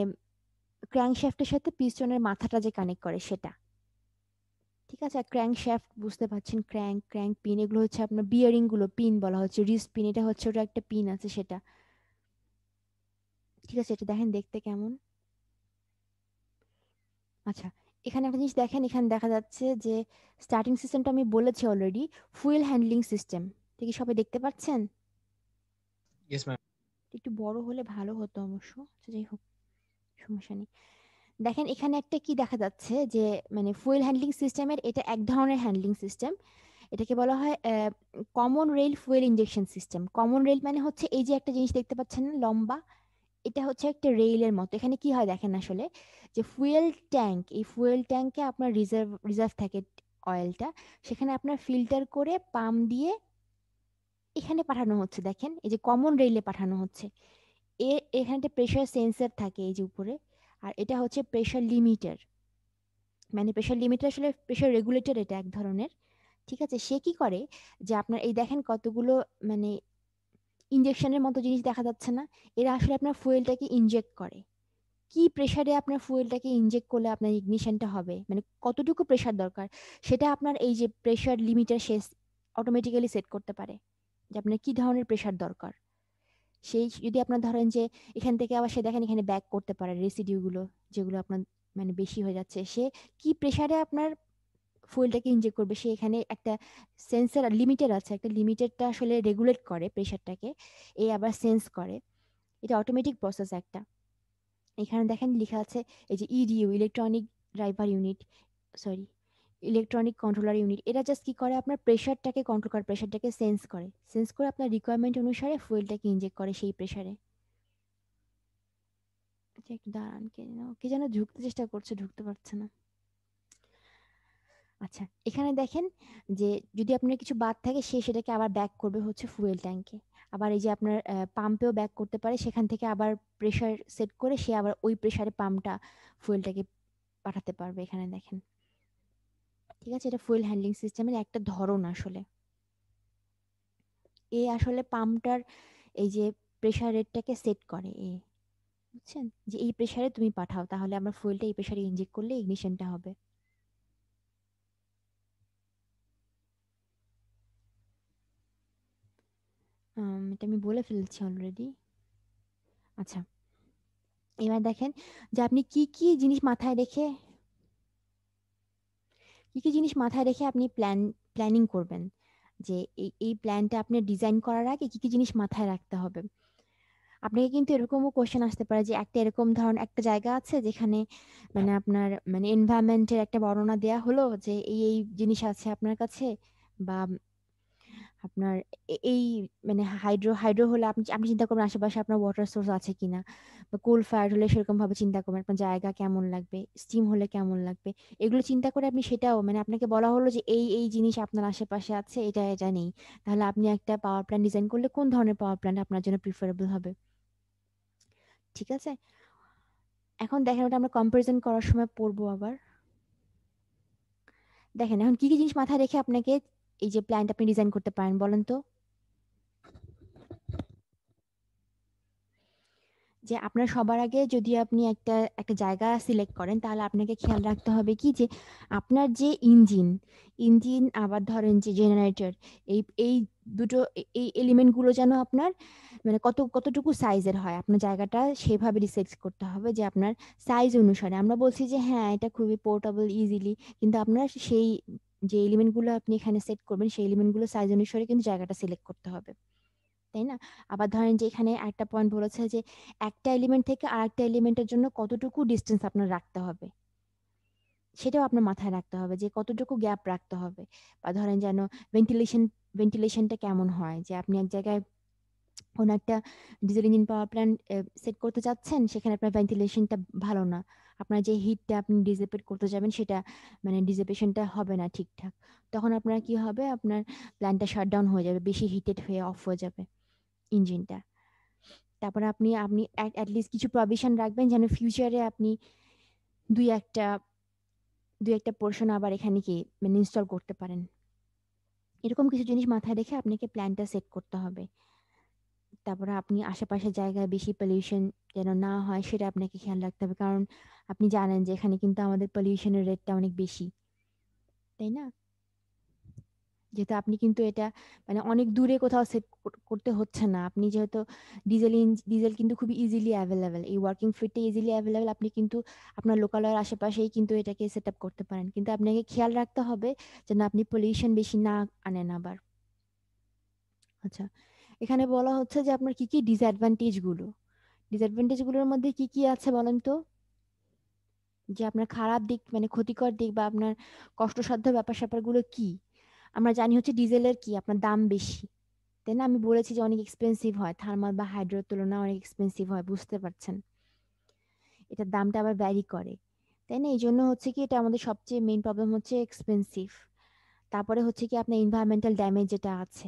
ক্র্যাঙ্কশ্যাফটের সাথে পিস্টনের মাথাটা যে কানেক্ট করে সেটা। ঠিক আছে। আর ক্র্যাঙ্কশ্যাফট বুঝতে পারছেন, ক্র্যাঙ্ক পিন, এগুলো হচ্ছে আপনার বিয়ারিং গুলো, পিন বলা হচ্ছে, রিস্ট পিন, এটা হচ্ছে ওটা একটা পিন আছে সেটা। ঠিক আছে, এটা দেখেন দেখতে কেমন। আচ্ছা, এখানে একটা জিনিস দেখেন, এখানে দেখা যাচ্ছে যে স্টার্টিং সিস্টেমটা আমি বলেছি অলরেডি, ফুয়েল হ্যান্ডলিং সিস্টেম। ঠিক কি সবাই দেখতে পাচ্ছেন? Yes ma'am. একটু বড় হলে ভালো হতো অবশ্য, আচ্ছা যাই হোক, সমস্যা নেই। দেখেন এখানে একটা কি দেখা যাচ্ছে, যে মানে ফুয়েল হ্যান্ডলিং সিস্টেমের এটা এক ধরনের হ্যান্ডলিং সিস্টেম। এটাকে বলা হয় common rail fuel injection system. Common rail মানে হচ্ছে এই যে একটা জিনিস দেখতে পাচ্ছেন না লম্বা, এটা হচ্ছে একটা রেইলের মতো। এখানে কি হয় দেখেন, আসলে যে ফুয়েল ট্যাঙ্ক, এই ফুয়েল ট্যাঙ্কে আপনার রিজার্ভ থাকে অয়েলটা, সেখানে আপনার ফিল্টার করে পাম্প দিয়ে এখানে পাঠানো হচ্ছে। দেখেন এই যে কমন রেইলে পাঠানো হচ্ছে। এখানে একটা প্রেশার সেন্সর থাকে এই যে উপরে, আর এটা হচ্ছে প্রেশার লিমিটার। মানে প্রেশার লিমিটার আসলে প্রেশার রেগুলেটর, এটা এক ধরনের। ঠিক আছে। সে কি করে, যে আপনার এই দেখেন কতগুলো মানে ইনজেকশনের মতো জিনিস দেখা যাচ্ছে না, এরা আসলে আপনার ফুয়েলটাকে ইনজেক্ট করে। কি প্রেসারে আপনার ফুয়েলটাকে ইনজেক্ট করলে আপনার ইগনিশনটা হবে, মানে কতটুকু প্রেসার দরকার, সেটা আপনার এই যে প্রেসার লিমিটার সে অটোমেটিক্যালি সেট করতে পারে, যে আপনার কি ধরনের প্রেসার দরকার। সেই যদি আপনার ধরেন যে এখান থেকে আবার সে দেখেন এখানে ব্যাক করতে পারে রেসিডিউগুলো, যেগুলো আপনার মানে বেশি হয়ে যাচ্ছে, সে কি প্রেসারে আপনার ফুয়েলটাকে ইনজেক্ট করবে, সে এখানে একটা সেন্সর লিমিটার আছে, একটা লিমিটারটা আসলে রেগুলেট করে প্রেসারটাকে, এ আবার সেন্স করে। এটা অটোমেটিক প্রসেস একটা। এখানে দেখেন লেখা আছে এই যে edu, electronic driver unit, sorry electronic controller unit. এটা জাস্ট কি করে, আপনার প্রেসারটাকে কন্ট্রোল করে, প্রেসারটাকে সেন্স করে আপনার রিকোয়ারমেন্ট অনুসারে ফুয়েলটাকে ইনজেক্ট করে সেই প্রেসারে। আচ্ছা একটু দাঁড়ান, কে যেন ঢুকতে চেষ্টা করছে, ঢুকতে পারছে না। আচ্ছা, এখানে দেখেন যে যদি আপনার কিছু বাদ থাকে, সে সেটাকে আবার ব্যাক করবে হচ্ছে ফুয়েল ট্যাঙ্কে। আবার এই যে আপনার পাম্পেও ব্যাক করতে পারে, সেখান থেকে আবার প্রেসার সেট করে সে আবার ওই প্রেসারে পাম্পটা ফুয়েলটাকে পাঠাতে পারবে। এখানে দেখেন। ঠিক আছে, এটা ফুয়েল হ্যান্ডলিং সিস্টেমের একটা ধরন আসলে। আসলে পাম্পটার এই যে প্রেসার রেটটাকে সেট করে বুঝছেন, যে এই প্রেসারে তুমি পাঠাও, তাহলে আমরা ফুয়েলটা এই প্রেসারে ইনজেক্ট করলে ইগনিশনটা হবে। এটা আমি বলে ফেলেছি অলরেডি। আচ্ছা, এবার দেখেন যে আপনি কি কি জিনিস মাথায় রেখে আপনি প্ল্যানিং করবেন, যে এই প্ল্যানটা আপনি ডিজাইন করার আগে কি কি জিনিস মাথায় রাখতে হবে। আপনাকে কিন্তু এরকমও কোশ্চেন আসতে পারে যে একটা এরকম ধরুন একটা জায়গা আছে যেখানে মানে আপনার মানে এনভায়রনমেন্টের একটা বর্ণনা দেয়া হলো যে এই এই জিনিস আছে আপনার কাছে, বা আপনার এই মানে হাইড্রো হাইড্রো হলে আপনি আপনি চিন্তা করবেন আশেপাশে আপনার ওয়াটার সোর্স আছে কিনা, বা কোল ফায়ার হলে সেরকম ভাবে চিন্তা করবেন আপনার জায়গা কেমন লাগবে, স্টিম হলে কেমন লাগবে, এগুলো চিন্তা করে আপনি সেটাও মানে আপনাকে বলা হলো যে এই এই জিনিস আপনার আশেপাশে আছে, এটা এটা নেই, তাহলে আপনি একটা পাওয়ার প্ল্যান্ট ডিজাইন করলে কোন ধরনের পাওয়ার প্ল্যান্ট আপনার জন্য প্রিফারেবল হবে। ঠিক আছে, এখন দেখেন ওটা আমরা কম্পারিজন করার সময় পড়বো আবার। দেখেন এখন কি কি জিনিস মাথায় রেখে আপনাকে এই যে প্ল্যান্ট আপনি ডিজাইন করতে পারেন বলেন তো। যে আপনার সবার আগে যদি আপনি একটা একটা জায়গা সিলেক্ট করেন, তাহলে আপনাকে খেয়াল রাখতে হবে কি যে আপনার যে ইঞ্জিন আবার ধরেন যে জেনারেটর, এই এই দুটো এই এলিমেন্টগুলো যেন আপনার মানে কতটুকু সাইজের হয়, আপনার জায়গাটা সেভাবে ডিসাইড করতে হবে যে আপনার সাইজ অনুসারে। আমরা বলছি যে হ্যাঁ এটা খুবই পোর্টেবল ইজিলি, কিন্তু আপনার সেই যে এলিমেন্টগুলো আপনি এখানে সেট করবেন সেই এলিমেন্টগুলো সাইজ অনুসারে কিন্তু জায়গাটা সিলেক্ট করতে হবে, তাই না? আবার ধরেন যে এখানে একটা পয়েন্ট বলেছে যে একটা এলিমেন্ট থেকে আরেকটা এলিমেন্টের জন্য কতটুকু ডিস্টেন্স আপনার রাখতে হবে, সেটাও আপনার মাথায় রাখতে হবে যে কতটুকু গ্যাপ রাখতে হবে। বা ধরেন যেন ভেন্টিলেশনটা কেমন হয়, যে আপনি এক জায়গায় কোনো একটা diesel engine power plant set করতে চাচ্ছেন, সেখানে আপনার ভেন্টিলেশনটা ভালো না, আপনার যে হিটটা আপনি ডিসিপেট করতে যাবেন সেটা মানে ডিসিপেশনটা হবে না ঠিকঠাক, তখন আপনার কি হবে, আপনার প্ল্যান্টটা শাটডাউন হয়ে যাবে, বেশি হিটেড হয়ে অফ হয়ে যাবে ইঞ্জিনটা। তারপরে আপনি আপনি অ্যাটলিস্ট কিছু প্রভিশন রাখবেন যেন ফিউচারে আপনি দুই একটা পোর্শন আবার এখানে কি মানে ইনস্টল করতে পারেন। এরকম কিছু জিনিস মাথায় রেখে আপনাকে প্ল্যানটা সেট করতে হবে। তারপরে আপনি আশেপাশের জায়গায় বেশি পলিউশন যেন না হয় সেটা আপনাকে খেয়াল রাখতে হবে, কারণ আপনি জানেন যে এখানে কিন্তু আমাদের পলিউশনের রেটটা অনেক বেশি, তাই না? যেহেতু আপনি কিন্তু এটা মানে অনেক দূরে কোথাও সেট করতে হচ্ছে না, আপনি যেহেতু ডিজেল কিন্তু খুবই ইজিলি অ্যাভেলেবেল, এই ওয়ার্কিং ফ্লুইডটা ইজিলি অ্যাভেলেবেল, আপনি কিন্তু আপনার লোকালয়ের আশেপাশেই কিন্তু এটাকে সেট আপ করতে পারেন, কিন্তু আপনাকে খেয়াল রাখতে হবে যেন আপনি পলিউশন বেশি না আনেন আবার। আচ্ছা, এখানে বলা হচ্ছে যে আপনার কি কি ডিসঅ্যাডভান্টেজগুলোর মধ্যে কি কি আছে বলেন তো, যে আপনার খারাপ দিক মানে ক্ষতিকর দিক বা আপনার কষ্টসাধ্য ব্যাপার স্যাপারগুলো কি। আমরা জানি হচ্ছে ডিজেলের কি আপনার দাম বেশি, তাই না? আমি বলেছি যে অনেক এক্সপেন্সিভ হয়, থার্মাল বা হাইড্রোর তুলনায় অনেক এক্সপেন্সিভ হয়, বুঝতে পারছেন? এটার দামটা আবার ভ্যারি করে, তাই না? এই জন্য হচ্ছে কি এটা আমাদের সবচেয়ে মেইন প্রবলেম হচ্ছে এক্সপেন্সিভ। তারপরে হচ্ছে কি আপনার এনভায়রনমেন্টাল ড্যামেজ যেটা আছে,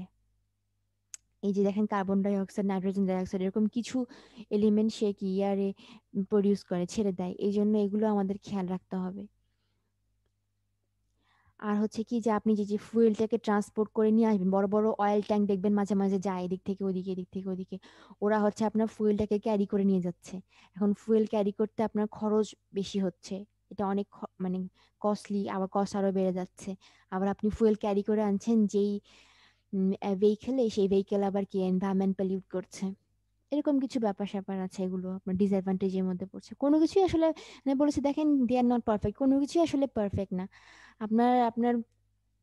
এই যে দেখেন carbon die oxide, nitrogen die oxide, এরকম কিছু এলিমেন্ট সে কি ইয়ারে প্রডিউস করে, ছেড়ে দেয়, এই জন্য এগুলো আমাদের খেয়াল রাখতে হবে। আর হচ্ছে কি যে আপনি যে ফুয়েলটাকে ট্রান্সপোর্ট করে নিয়ে আসবেন, বড় বড় অয়েল ট্যাঙ্ক দেখবেন মাঝে মাঝে যায় এদিক থেকে ওদিকে এদিক থেকে ওদিকে, ওরা হচ্ছে আপনার ফুয়েলটাকে ক্যারি করে নিয়ে যাচ্ছে। এখন ফুয়েল ক্যারি করতে আপনার খরচ বেশি হচ্ছে, এটা অনেক মানে কস্টলি, আবার কস্ট আরো বেড়ে যাচ্ছে। আবার আপনি ফুয়েল ক্যারি করে আনছেন যেই ভেহিকেলে, সেই ভেহিকেল আবার কি এনভায়রনমেন্ট পলিউট করছে, এরকম কিছু ব্যাপার স্যাপার আছে, এগুলো আপনার ডিসঅ্যাডভান্টেজের মধ্যে পড়ছে। কোনো কিছুই আসলে মানে বলেছি দেখেন দে আর নট পারফেক্ট, কোনো কিছুই আসলে পারফেক্ট না। আপনার আপনার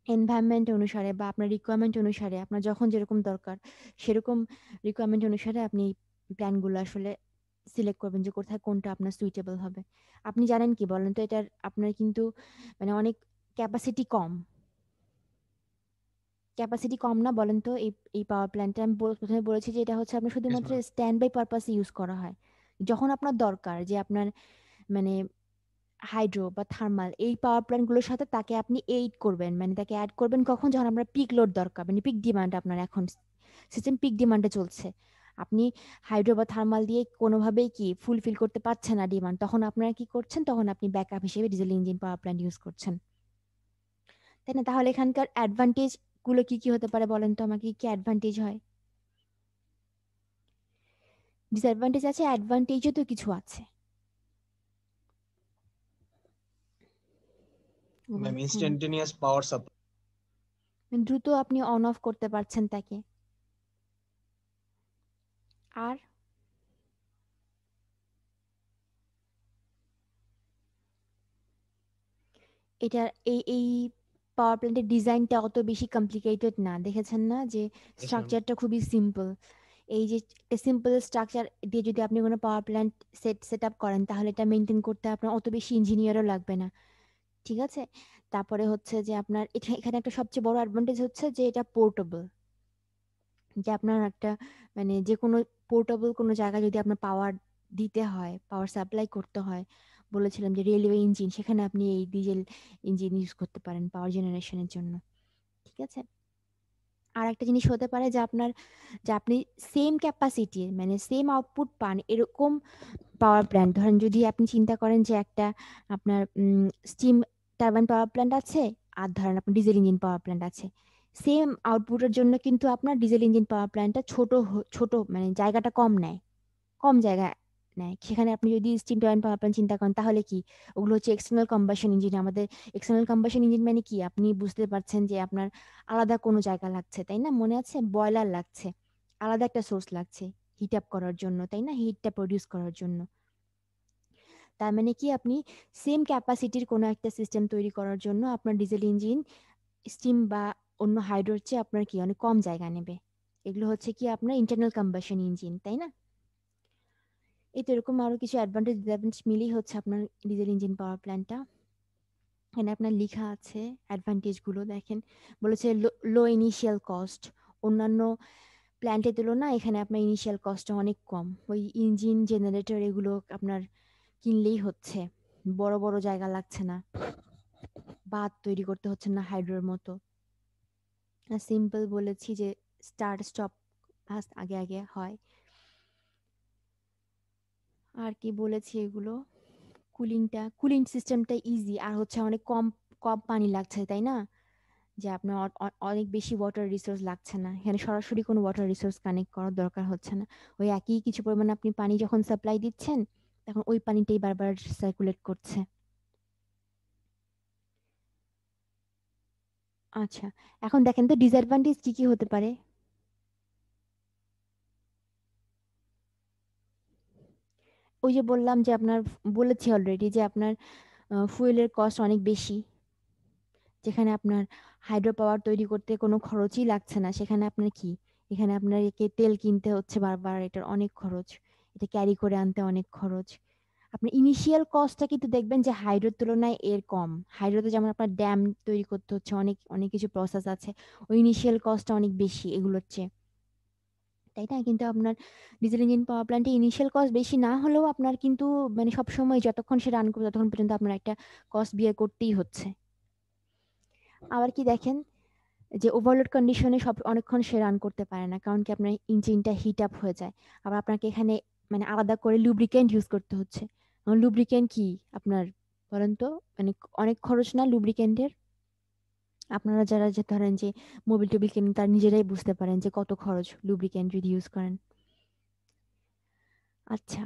এনভায়রনমেন্ট অনুসারে বা আপনার রিকোয়ারমেন্ট অনুসারে আপনার যখন যেরকম দরকার সেরকম রিকোয়ারমেন্ট অনুসারে আপনি প্ল্যানগুলো আসলে সিলেক্ট করবেন যে কোথায় কোনটা আপনার সুইটেবল হবে। আপনি জানেন কি বলেন তো, এটার আপনার কিন্তু মানে অনেক ক্যাপাসিটি কম, না বলেন তো? এই এই পাওয়ার প্ল্যান্টটা আমি প্রথমে বলেছি যে এটা হচ্ছে আপনার Yes, শুধুমাত্র ma'am. স্ট্যান্ড বাই পারপাসে ইউজ করা হয়, যখন আপনার দরকার যে আপনার মানে হাইড্রো বা থার্মাল এই পাওয়ার প্ল্যান্ট গুলোর সাথে তাকে আপনি এইড করবেন, মানে তাকে অ্যাড করবেন কখন, যখন আমরা পিক লোড দরকার, মানে পিক ডিমান্ড, আপনার এখন সিস্টেম পিক ডিমান্ডে চলছে, আপনি হাইড্রো বা থার্মাল দিয়ে কোনোভাবেই কি ফুলফিল করতে পারছেন না ডিমান্ড, তখন আপনারা কি করছেন, তখন আপনি ব্যাকআপ হিসেবে diesel engine power plant use করছেন, তাই না? তাহলে এখানকার অ্যাডভান্টেজ গুলো কি কি হতে পারে বলেন তো আমাকে, কি অ্যাডভান্টেজ হয়? ডিসঅ্যাডভান্টেজ আছে, অ্যাডভান্টেজও তো কিছু আছে। Ma'am instantaneous power supply. দ্রুত আপনি অন অফ করতে পারছেন তাকে। আর এটা এই পাওয়ার প্ল্যান্টের ডিজাইনটা অত বেশি কমপ্লিকেটেড না, দেখেছেন না যে স্ট্রাকচারটা খুবই সিম্পল। এই যে একটা সিম্পল স্ট্রাকচার দিয়ে যদি আপনি কোনো পাওয়ার প্ল্যান্ট সেট আপ করেন তাহলে এটা মেনটেন করতে আপনার অত বেশি ইঞ্জিনিয়ারও লাগবে না, ঠিক আছে। তারপরে হচ্ছে যে আপনার এখানে একটা সবচেয়ে বড় অ্যাডভান্টেজ হচ্ছে যে এটা পোর্টেবল, যে আপনার একটা মানে যে কোনো পোর্টেবল কোনো জায়গায় যদি আপনার পাওয়ার দিতে হয়, পাওয়ার সাপ্লাই করতে হয়, বলেছিলাম যে রেলওয়ে ইঞ্জিন, সেখানে আপনি এই ডিজেল ইঞ্জিন ইউজ করতে পারেন পাওয়ার জেনারেশনের জন্য, ঠিক আছে। আর একটা জিনিস হতে পারে যে আপনি সেম ক্যাপাসিটি মানে সেম আউটপুট পান এরকম পাওয়ার প্ল্যান্ট, ধরেন যদি আপনি চিন্তা করেন যে একটা আপনার স্টিম টারবাইন পাওয়ার প্ল্যান্ট আছে আর ধরেন আপনার ডিজেল ইঞ্জিন পাওয়ার প্ল্যান্ট আছে, সেম আউটপুটের জন্য কিন্তু আপনার ডিজেল ইঞ্জিন পাওয়ার প্ল্যান্টটা ছোট মানে জায়গাটা কম নেয়, কম জায়গা নেয়। সেখানে আপনি যদি স্টিম টারবাইন পাওয়ার প্ল্যান্ট চিন্তা করেন তাহলে কি ওগুলো হচ্ছে এক্সটার্নাল কম্বাশন ইঞ্জিন। আমাদের এক্সটার্নাল কম্বাশন ইঞ্জিন মানে কি আপনি বুঝতে পারছেন যে আপনার আলাদা কোনো জায়গা লাগছে, তাই না, মনে আছে, বয়লার লাগছে, আলাদা একটা সোর্স লাগছে হিট আপ করার জন্য, তাই না, হিটটা প্রডিউস করার জন্য। তার মানে কি আপনি সেম ক্যাপাসিটির কোনো একটা সিস্টেম তৈরি করার জন্য আপনার ডিজেল ইঞ্জিন স্টিম বা অন্য হাইড্রোর চেয়ে আপনার কি অনেক কম জায়গা নেবে। এগুলো হচ্ছে কি আপনার ইন্টারনাল কম্বাশন ইঞ্জিন, তাই না। এই তো এরকম আরো কিছু অ্যাডভান্টেজ ডিসঅ্যাডভান্টেজ মিলেই হচ্ছে আপনার ডিজেল ইঞ্জিন পাওয়ার প্ল্যান্টটা। এখানে আপনার লেখা আছে অ্যাডভান্টেজ গুলো, দেখেন বলেছে লো ইনিশিয়াল কস্ট, অন্যান্য প্ল্যান্টের তুলনায় এখানে আপনার ইনিশিয়াল কস্টটা অনেক কম। ওই ইঞ্জিন জেনারেটর এগুলো আপনার কিনলেই হচ্ছে, বড় বড় জায়গা লাগছে না, বাঁধ তৈরি করতে হচ্ছে না হাইড্রোর মতো। সিম্পল বলেছি যে স্টার্ট স্টপ আগে আগে হয়। আর কি বলেছি এগুলো, কুলিং সিস্টেমটা ইজি, আর হচ্ছে অনেক কম কম পানি লাগছে, তাই না, যে আপনার অনেক বেশি ওয়াটার রিসোর্স লাগছে না, এখানে সরাসরি কোনো ওয়াটার রিসোর্স কানেক্ট করার দরকার হচ্ছে না। ওই একই কিছু পরিমাণ আপনি পানি যখন সাপ্লাই দিচ্ছেন তখন ওই পানিটাই বারবার সার্কুলেট করছে। আচ্ছা, এখন দেখেন তো ডিসঅ্যাডভান্টেজ কি কি হতে পারে। ওই যে বললাম যে আপনার বলেছি অলরেডি যে আপনার ফুয়েলের কস্ট অনেক বেশি, যেখানে আপনার হাইড্রো পাওয়ার তৈরি করতে কোনো খরচই লাগছে না, সেখানে আপনার কি এখানে আপনার একে তেল কিনতে হচ্ছে বারবার, এটার অনেক খরচ, এটা ক্যারি করে আনতে অনেক খরচ। আপনার ইনিশিয়াল কস্টটা কিন্তু দেখবেন যে হাইড্রোর তুলনায় এর কম। হাইড্রোতে যেমন আপনার ড্যাম তৈরি করতে হচ্ছে, অনেক অনেক কিছু প্রসেস আছে, ওই ইনিশিয়াল কস্টটা অনেক বেশি এগুলোর চেয়ে, তাই না। কিন্তু আপনার ডিজেল ইঞ্জিন পাওয়ার প্ল্যান্টে ইনিশিয়াল কস্ট বেশি না হলেও আপনার কিন্তু মানে সবসময় যতক্ষণ সে রান করবে ততক্ষণ পর্যন্ত আপনার একটা কস্ট বিয়ার করতেই হচ্ছে। আবার কি দেখেন যে ওভারলোড কন্ডিশনে সব অনেকক্ষণ সে রান করতে পারে না, কারণ কি আপনার ইঞ্জিনটা হিট আপ হয়ে যায়। আবার আপনাকে এখানে মানে আলাদা করে লুব্রিকেন্ট ইউজ করতে হচ্ছে। লুব্রিকেন্ট কি আপনার বলেন তো, মানে অনেক খরচ না লুব্রিকেন্টের। আপনারা যারা যে ধরেন যে মোবিল টোবিল কেনেন তারা নিজেরাই বুঝতে পারেন যে কত খরচ লুব্রিকেন্ট যদি ইউজ করেন। আচ্ছা,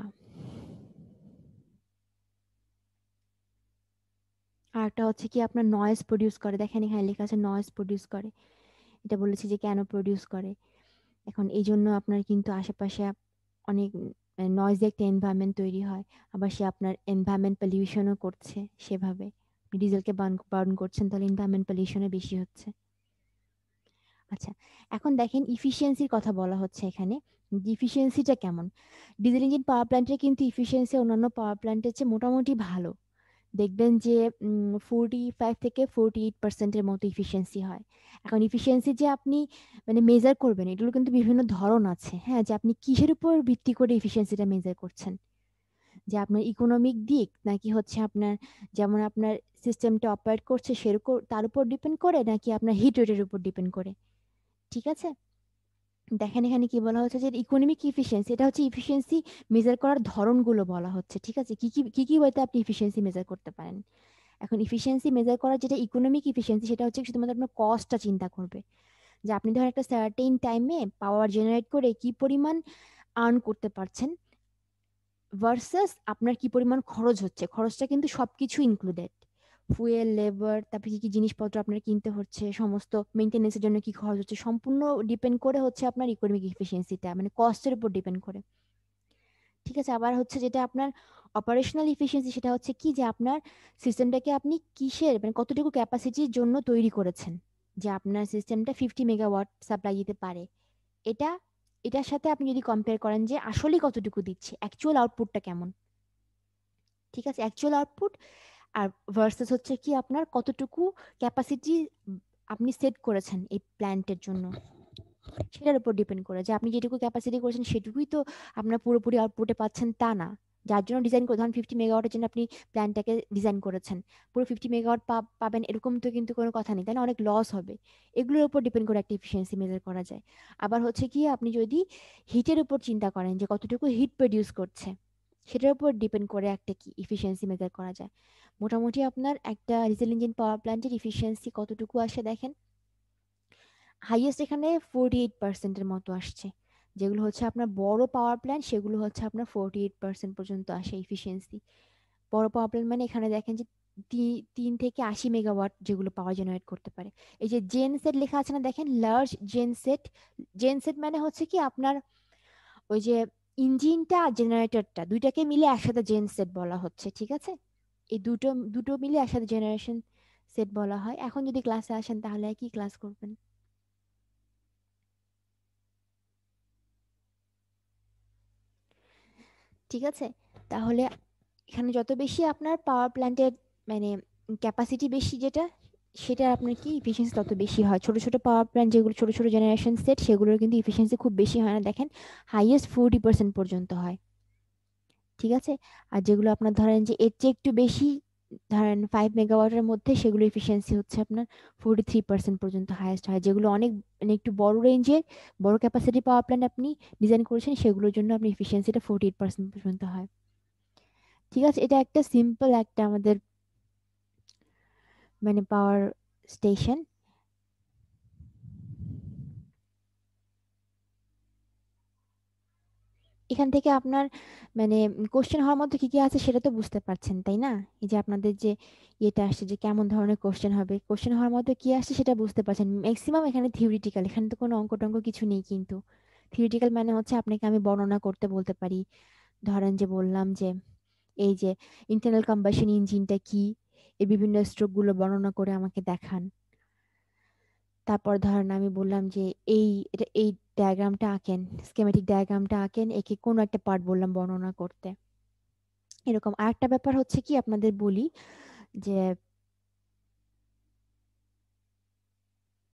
আর একটা হচ্ছে কি আপনার নয়েজ প্রডিউস করে, দেখেন এখানে লেখা আছে নয়েজ প্রডিউস করে। এটা বলেছি যে কেন প্রডিউস করে। এখন এই জন্য আপনার কিন্তু আশেপাশে অনেক নয়েজি একটা এনভায়রনমেন্ট তৈরি হয়, আবার সে আপনার এনভায়রনমেন্ট পলিউশনও করছে সেভাবে। আপনি ডিজেলকে বার্ন করছেন তাহলে এনভায়রনমেন্ট পলিউশনও বেশি হচ্ছে। আচ্ছা, এখন দেখেন ইফিসিয়েন্সির কথা বলা হচ্ছে এখানে, ইফিসিয়েন্সিটা কেমন। ডিজেল ইঞ্জিন পাওয়ার প্ল্যান্টের কিন্তু ইফিসিয়েন্সি অন্যান্য পাওয়ার প্ল্যান্টের চেয়ে মোটামুটি ভালো। দেখবেন যে 45 থেকে 48% মতো ইফিসিয়েন্সি হয়। এখন ইফিসিয়েন্সি যে আপনি মানে মেজার করবেন এগুলো কিন্তু বিভিন্ন ধরন আছে, হ্যাঁ, যে আপনি কিসের উপর ভিত্তি করে ইফিসিয়েন্সিটা মেজার করছেন, যে আপনার ইকোনমিক দিক নাকি হচ্ছে আপনার যেমন আপনার সিস্টেমটা অপারেট করছে সেরকম তার উপর ডিপেন্ড করে, নাকি আপনার হিট রেটের উপর ডিপেন্ড করে, ঠিক আছে। দেখেন এখানে কি বলা হচ্ছে যে ইকোনমিক ইফিসিয়েন্সি, এটা হচ্ছে ইফিসিয়েন্সি মেজার করার ধরনগুলো বলা হচ্ছে, ঠিক আছে, কি ওয়েতে আপনি ইফিসিয়েন্সি মেজার করতে পারেন। এখন ইফিসিয়েন্সি মেজার করার যেটা ইকোনমিক ইফিসিয়েন্সি সেটা হচ্ছে শুধুমাত্র আপনার কস্টটা চিন্তা করবে, যে আপনি ধরেন একটা সার্টেইন টাইমে পাওয়ার জেনারেট করে কি পরিমাণ আর্ন করতে পারছেন ভার্সাস আপনার কি পরিমাণ খরচ হচ্ছে। খরচটা কিন্তু সবকিছু ইনক্লুডেড, ফুয়েল, লেবার, তারপরে কি কি জিনিসপত্র আপনার কিনতে হচ্ছে, সমস্ত মেইনটেনেন্সের জন্য কি খরচ হচ্ছে, সম্পূর্ণ ডিপেন্ড করে হচ্ছে আপনার ইকোনমিক এফিসিয়েন্সিটা, মানে কস্টের উপর ডিপেন্ড করে। ঠিক আছে, আবার হচ্ছে যেটা আপনার অপারেশনাল এফিসিয়েন্সি, সেটা হচ্ছে কি যে আপনার সিস্টেমটাকে আপনি কিসের মানে কতটুকু ক্যাপাসিটির জন্য তৈরি করেছেন, যে আপনার সিস্টেমটা 50 মেগাওয়াট সাপ্লাই দিতে পারে। এটা এটার সাথে আপনি যদি কম্পেয়ার করেন যে আসলে কতটুকু দিচ্ছে, অ্যাকচুয়াল আউটপুটটা কেমন। ঠিক আছে, অ্যাকচুয়াল আউটপুট আর ভার্সাস হচ্ছে কি আপনার কতটুকু ক্যাপাসিটি আপনি সেট করেছেন এই প্ল্যান্টের জন্য, সেটার উপর ডিপেন্ড করে। যে আপনি যেটুকু ক্যাপাসিটি করেছেন সেটুকুই তো আপনার পুরোপুরি আউটপুটে পাচ্ছেন তা না। যার জন্য ডিজাইন করে, ধরুন 50 মেগাওয়াটের জন্য আপনি প্ল্যানটাকে ডিজাইন করেছেন, পুরো 50 মেগাওয়াট পাবেন এরকম তো কিন্তু কোনো কথা নেই, তাই না? অনেক লস হবে। এগুলোর উপর ডিপেন্ড করে একটা এফিসিয়েন্সি মেজার করা যায়। আবার হচ্ছে কি আপনি যদি হিটের উপর চিন্তা করেন যে কতটুকু হিট প্রডিউস করছে, সেটার উপর ডিপেন্ড করে একটা কি এফিসিয়েন্সি মেজার করা যায়। মোটামুটি আপনার একটা ডিজেল ইঞ্জিন পাওয়ার প্ল্যান্টের এফিসিয়েন্সি কতটুকু আসে দেখেন, হাইয়েস্ট এখানে 48% মতো আসছে। যেগুলো হচ্ছে আপনার বড় পাওয়ার প্ল্যান্ট সেগুলো হচ্ছে আপনার 48% পর্যন্ত আসে এফিসিয়েন্সি। বড় পাওয়ার প্ল্যান্ট মানে এখানে দেখেন যে 3 থেকে 80 মেগাওয়াট যেগুলো পাওয়ার জেনারেট করতে পারে। এই যে জেনসেট লেখা আছে না, দেখেন লার্জ জেনসেট। জেনসেট মানে হচ্ছে কি আপনার ওই যে ইঞ্জিনটা আর জেনারেটরটা দুইটাকে মিলে একসাথে জেনসেট বলা হচ্ছে। ঠিক আছে, এই দুটো দুটো মিলে একসাথে জেনারেশন সেট বলা হয়। এখন যদি ক্লাসে আসেন তাহলে কি ক্লাস করবেন? ঠিক আছে, তাহলে এখানে যত বেশি আপনার পাওয়ার প্ল্যান্টের মানে ক্যাপাসিটি বেশি যেটা, সেটা আপনার কি ইফিসিয়েন্সি তত বেশি হয়। ছোট ছোট পাওয়ার প্ল্যান্ট যেগুলো ছোট ছোট জেনারেশন সেট, সেগুলোর কিন্তু ইফিসিয়েন্সি খুব বেশি হয় না, দেখেন হাইয়েস্ট 40% পর্যন্ত হয়। ঠিক আছে, আর যেগুলো আপনার ধরেন যে এর চেয়ে একটু বেশি, ধরেন 5 মেগাওয়াটের মধ্যে, সেগুলো এফিসিয়েন্সি হচ্ছে আপনার 43% পর্যন্ত হাইয়েস্ট হয়। যেগুলো অনেক মানে একটু বড় রেঞ্জের বড় ক্যাপাসিটি পাওয়ার প্ল্যান্ট আপনি ডিজাইন করেছেন, সেগুলোর জন্য আপনি এফিসিয়েন্সিটা 48% পর্যন্ত হয়। ঠিক আছে, এটা একটা সিম্পল একটা আমাদের মানে পাওয়ার স্টেশন। এখান থেকে আপনার মানে কোশ্চেন হওয়ার মধ্যে কি কি আছে সেটা তো বুঝতে পারছেন, তাই না? এই যে আপনাদের যে এটা আসছে যে কেমন ধরনের কোশ্চেন হবে, কোশ্চেন হওয়ার মধ্যে কি আসছে সেটা বুঝতে পারছেন। ম্যাক্সিমাম এখানে থিওরিটিক্যাল, এখানে তো কোনো অঙ্ক টঙ্ক কিছু নেই। কিন্তু থিওরিটিক্যাল মানে হচ্ছে আপনাকে আমি বর্ণনা করতে বলতে পারি, ধরেন যে বললাম যে এই যে ইন্টারনাল কম্বাশন ইঞ্জিনটা কি, এই বিভিন্ন স্ট্রোক গুলো বর্ণনা করে আমাকে দেখান। তারপর ধরেন আমি বললাম যে এই ডায়াগ্রামটা আঁকেন, স্কেমেটিক ডায়াগ্রামটা আঁকেন, একে কোনো একটা পার্ট বললাম বর্ণনা করতে। এরকম আরেকটা ব্যাপার হচ্ছে কি আপনাদের বলি যে